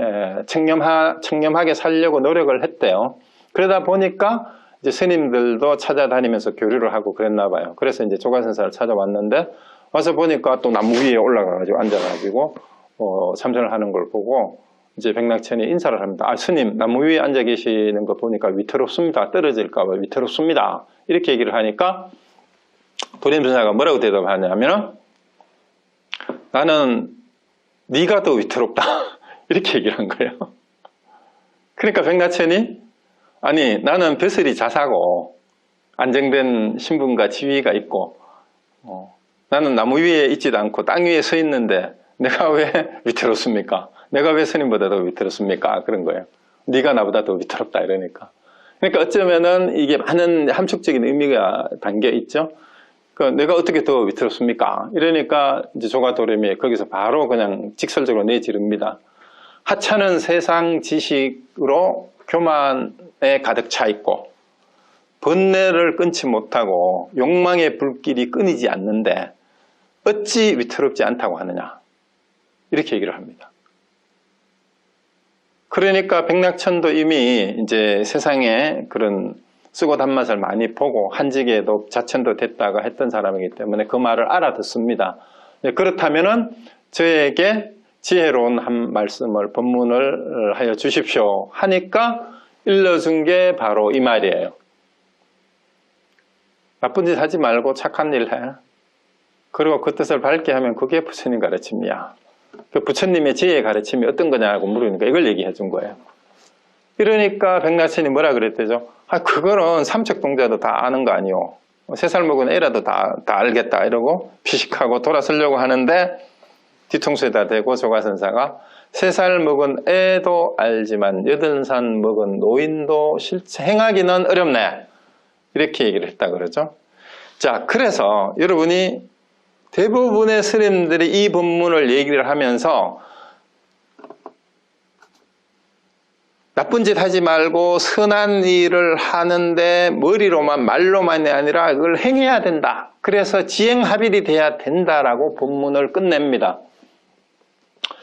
Speaker 1: 청렴하게 살려고 노력을 했대요. 그러다 보니까 이제 스님들도 찾아다니면서 교류를 하고 그랬나 봐요. 그래서 이제 조가선사를 찾아왔는데 와서 보니까 또 나무 위에 올라가가지고 앉아가지고 참선을 하는 걸 보고 이제 백낙천이 인사를 합니다. 스님, 나무 위에 앉아 계시는 거 보니까 위태롭습니다. 떨어질까봐 위태롭습니다. 이렇게 얘기를 하니까 도림선사가 뭐라고 대답하냐면 나는 네가 더 위태롭다. 이렇게 얘기를 한 거예요. 그러니까 백낙천이 아니 나는 벼슬이 자사고 안정된 신분과 지위가 있고 나는 나무 위에 있지도 않고 땅 위에 서 있는데 내가 왜 위태롭습니까? 내가 왜 스님보다 더 위태롭습니까? 그런 거예요. 네가 나보다 더 위태롭다 이러니까. 그러니까 어쩌면은 이게 많은 함축적인 의미가 담겨 있죠. 내가 어떻게 더 위태롭습니까? 이러니까 이제 조가도렴이 거기서 바로 그냥 직설적으로 내지릅니다. 하찮은 세상 지식으로 교만에 가득 차 있고 번뇌를 끊지 못하고 욕망의 불길이 끊이지 않는데 어찌 위태롭지 않다고 하느냐, 이렇게 얘기를 합니다. 그러니까 백낙천도 이미 이제 세상에 그런 쓰고 단맛을 많이 보고 한직에도 자천도 됐다가 했던 사람이기 때문에 그 말을 알아듣습니다. 그렇다면은 저에게 지혜로운 한 말씀을 법문을 하여 주십시오 하니까 일러준 게 바로 이 말이에요. 나쁜 짓 하지 말고 착한 일 해. 그리고 그 뜻을 밝게 하면 그게 부처님 가르침이야. 그 부처님의 지혜의 가르침이 어떤 거냐고 물으니까 이걸 얘기해 준 거예요. 이러니까 백낙천이 뭐라 그랬대죠? 그거는 삼척동자도 다 아는 거 아니오. 3살 먹은 애라도 다 알겠다 이러고 피식하고 돌아서려고 하는데 뒤통수에다 대고 조가선사가 3살 먹은 애도 알지만 8살 먹은 노인도 실체 행하기는 어렵네. 이렇게 얘기를 했다 그러죠. 자, 그래서 여러분이 대부분의 스님들이 이 법문을 얘기를 하면서 나쁜 짓 하지 말고 선한 일을 하는데 머리로만 말로만이 아니라 그걸 행해야 된다. 그래서 지행합일이 돼야 된다라고 법문을 끝냅니다.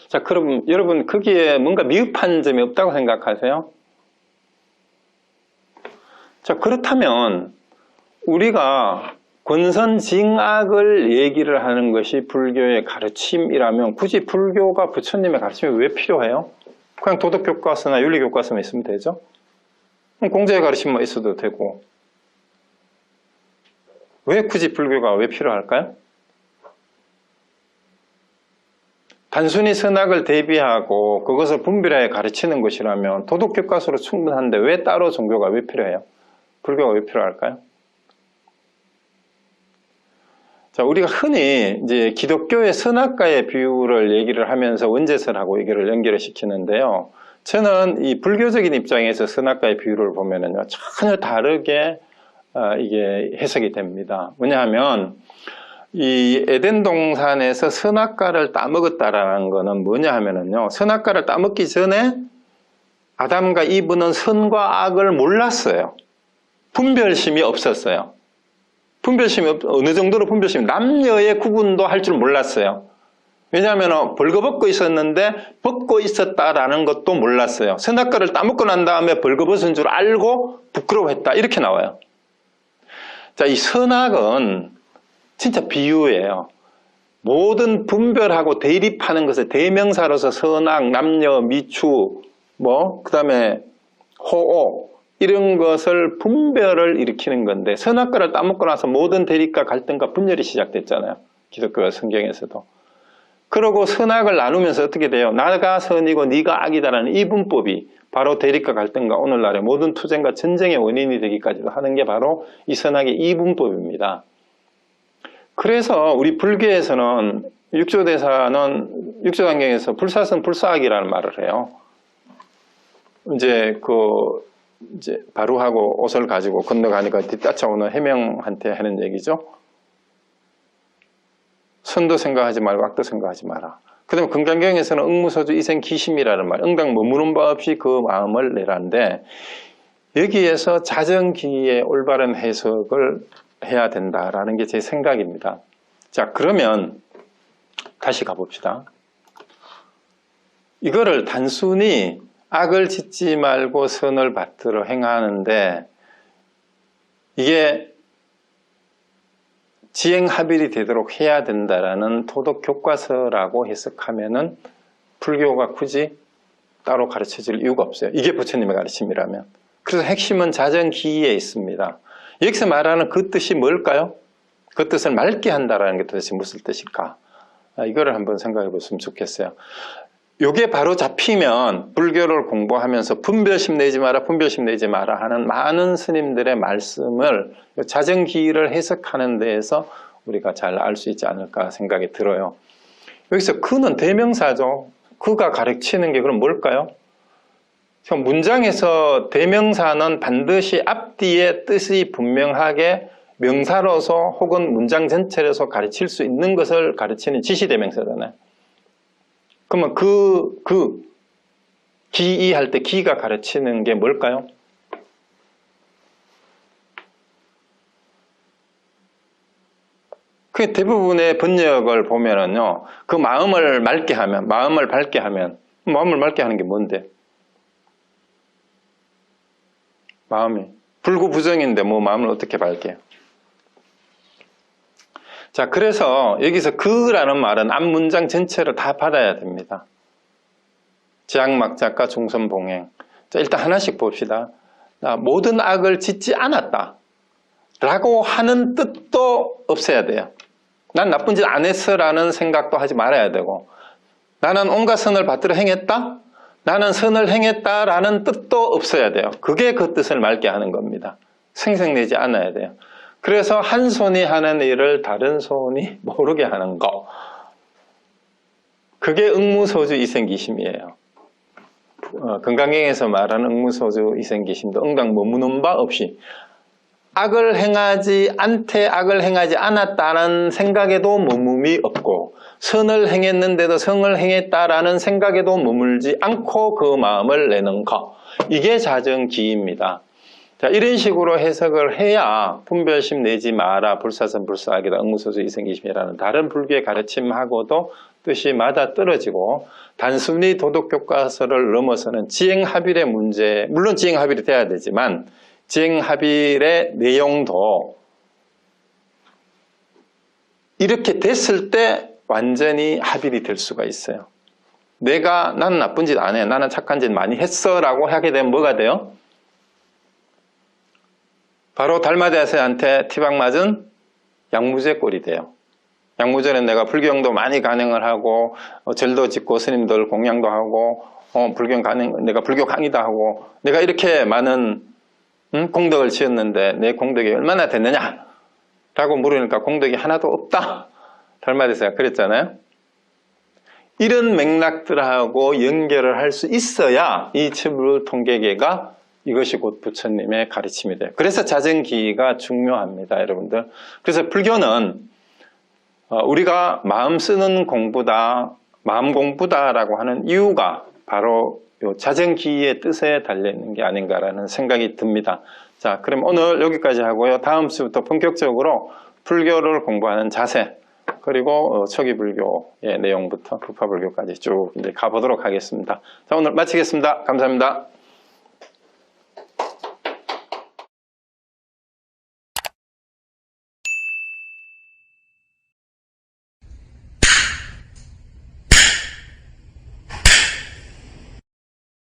Speaker 1: 자, 그럼 여러분 거기에 뭔가 미흡한 점이 없다고 생각하세요? 자, 그렇다면 우리가 권선징악을 얘기를 하는 것이 불교의 가르침이라면 굳이 불교가 부처님의 가르침이 왜 필요해요? 그냥 도덕교과서나 윤리교과서만 있으면 되죠? 공자의 가르침만 있어도 되고 왜 굳이 불교가 왜 필요할까요? 단순히 선악을 대비하고 그것을 분별하여 가르치는 것이라면 도덕교과서로 충분한데 왜 따로 종교가 왜 필요해요? 불교가 왜 필요할까요? 자, 우리가 흔히 이제 기독교의 선악과의 비유를 얘기를 하면서 원죄설하고 이거를 연결을 시키는데요. 저는 이 불교적인 입장에서 선악과의 비유를 보면은요, 전혀 다르게 이게 해석이 됩니다. 뭐냐하면 이 에덴 동산에서 선악과를 따먹었다라는 거는 뭐냐 하면은요, 선악과를 따먹기 전에 아담과 이브는 선과 악을 몰랐어요. 분별심이 없었어요. 분별심이 어느 정도로 분별심이 남녀의 구분도 할 줄 몰랐어요. 왜냐하면 벌거벗고 있었는데 벗고 있었다라는 것도 몰랐어요. 선악과를 따먹고 난 다음에 벌거벗은 줄 알고 부끄러워했다 이렇게 나와요. 자, 이 선악은 진짜 비유예요. 모든 분별하고 대립하는 것을 대명사로서 선악, 남녀, 미추, 그 다음에 호오 이런 것을 분별을 일으키는 건데 선악과를 따먹고 나서 모든 대립과 갈등과 분열이 시작됐잖아요. 기독교 성경에서도. 그러고 선악을 나누면서 어떻게 돼요? 나가 선이고 네가 악이다라는 이분법이 바로 대립과 갈등과 오늘날의 모든 투쟁과 전쟁의 원인이 되기까지도 하는 게 바로 이 선악의 이분법입니다. 그래서 우리 불교에서는 육조대사는 육조단경에서 불사선 불사악이라는 말을 해요. 이제 바루하고 옷을 가지고 건너가니까 뒤따라오는 해명한테 하는 얘기죠. 선도 생각하지 말고 악도 생각하지 마라. 그 다음에 금강경에서는 응무소주 이생기심이라는 말, 응당 머무는 바 없이 그 마음을 내라는데 여기에서 자정기의 올바른 해석을 해야 된다라는 게 제 생각입니다. 자, 그러면 다시 가봅시다. 이거를 단순히 악을 짓지 말고 선을 받들어 행하는데 이게 지행합일이 되도록 해야 된다라는 도덕교과서라고 해석하면은 불교가 굳이 따로 가르쳐질 이유가 없어요. 이게 부처님의 가르침이라면. 그래서 핵심은 자정기에 있습니다. 여기서 말하는 그 뜻이 뭘까요? 그 뜻을 맑게 한다라는 게 도대체 무슨 뜻일까? 이거를 한번 생각해 보시면 좋겠어요. 요게 바로 잡히면 불교를 공부하면서 분별심 내지 마라, 분별심 내지 마라 하는 많은 스님들의 말씀을 자정기를 해석하는 데에서 우리가 잘 알 수 있지 않을까 생각이 들어요. 여기서 그는 대명사죠. 그가 가르치는 게 그럼 뭘까요? 문장에서 대명사는 반드시 앞뒤의 뜻이 분명하게 명사로서 혹은 문장 전체로서 가르칠 수 있는 것을 가르치는 지시대명사잖아요. 그러면 기이할 때 기가 가르치는 게 뭘까요? 그 대부분의 번역을 보면은요, 그 마음을 맑게 하면, 마음을 밝게 하면, 마음을 맑게 하는 게 뭔데? 마음이 불구부정인데 뭐 마음을 어떻게 밝게 해요? 자, 그래서 여기서 그라는 말은 앞문장 전체를 다 받아야 됩니다. 제악막작과 중선봉행. 자, 일단 하나씩 봅시다. 모든 악을 짓지 않았다 라고 하는 뜻도 없애야 돼요. 난 나쁜 짓 안 했어 라는 생각도 하지 말아야 되고, 나는 온갖 선을 받들어 행했다? 나는 선을 행했다라는 뜻도 없어야 돼요. 그게 그 뜻을 맑게 하는 겁니다. 생색내지 않아야 돼요. 그래서 한 손이 하는 일을 다른 손이 모르게 하는 거. 그게 응무소주 이생기심이에요. 건강경에서 말하는 응무소주 이생기심도 응당 머무는 바 없이 악을 행하지 않되 악을 행하지 않았다는 생각에도 머물이 없고, 선을 행했는데도 성을 행했다라는 생각에도 머물지 않고 그 마음을 내는 것. 이게 자정기입니다. 자, 이런 식으로 해석을 해야 분별심 내지 마라, 불사선 불사악이다, 응무소주 이생기심이라는 다른 불교의 가르침하고도 뜻이 맞아떨어지고, 단순히 도덕교과서를 넘어서는 지행합일의 문제, 물론 지행합일이 돼야 되지만 지행합일의 내용도 이렇게 됐을 때 완전히 합일이 될 수가 있어요. 나는 나쁜 짓 안 해, 나는 착한 짓 많이 했어 라고 하게 되면 뭐가 돼요? 바로 달마대사한테 티박 맞은 양무제 꼴이 돼요. 양무제는 내가 불경도 많이 간행을 하고 절도 짓고 스님들 공양도 하고 내가 불교 강의도 하고 내가 이렇게 많은 공덕을 지었는데 내 공덕이 얼마나 됐느냐 라고 물으니까 공덕이 하나도 없다. 달마대사가 그랬잖아요. 이런 맥락들하고 연결을 할 수 있어야 이 첨루통계계가 이것이 곧 부처님의 가르침이 돼요. 그래서 자정기가 중요합니다, 여러분들. 그래서 불교는 우리가 마음 쓰는 공부다, 마음 공부다라고 하는 이유가 바로 요 자정기의 뜻에 달려있는 게 아닌가라는 생각이 듭니다. 자, 그럼 오늘 여기까지 하고요. 다음 주부터 본격적으로 불교를 공부하는 자세, 그리고 초기 불교의 내용부터 부파불교까지 쭉 이제 가보도록 하겠습니다. 자, 오늘 마치겠습니다. 감사합니다.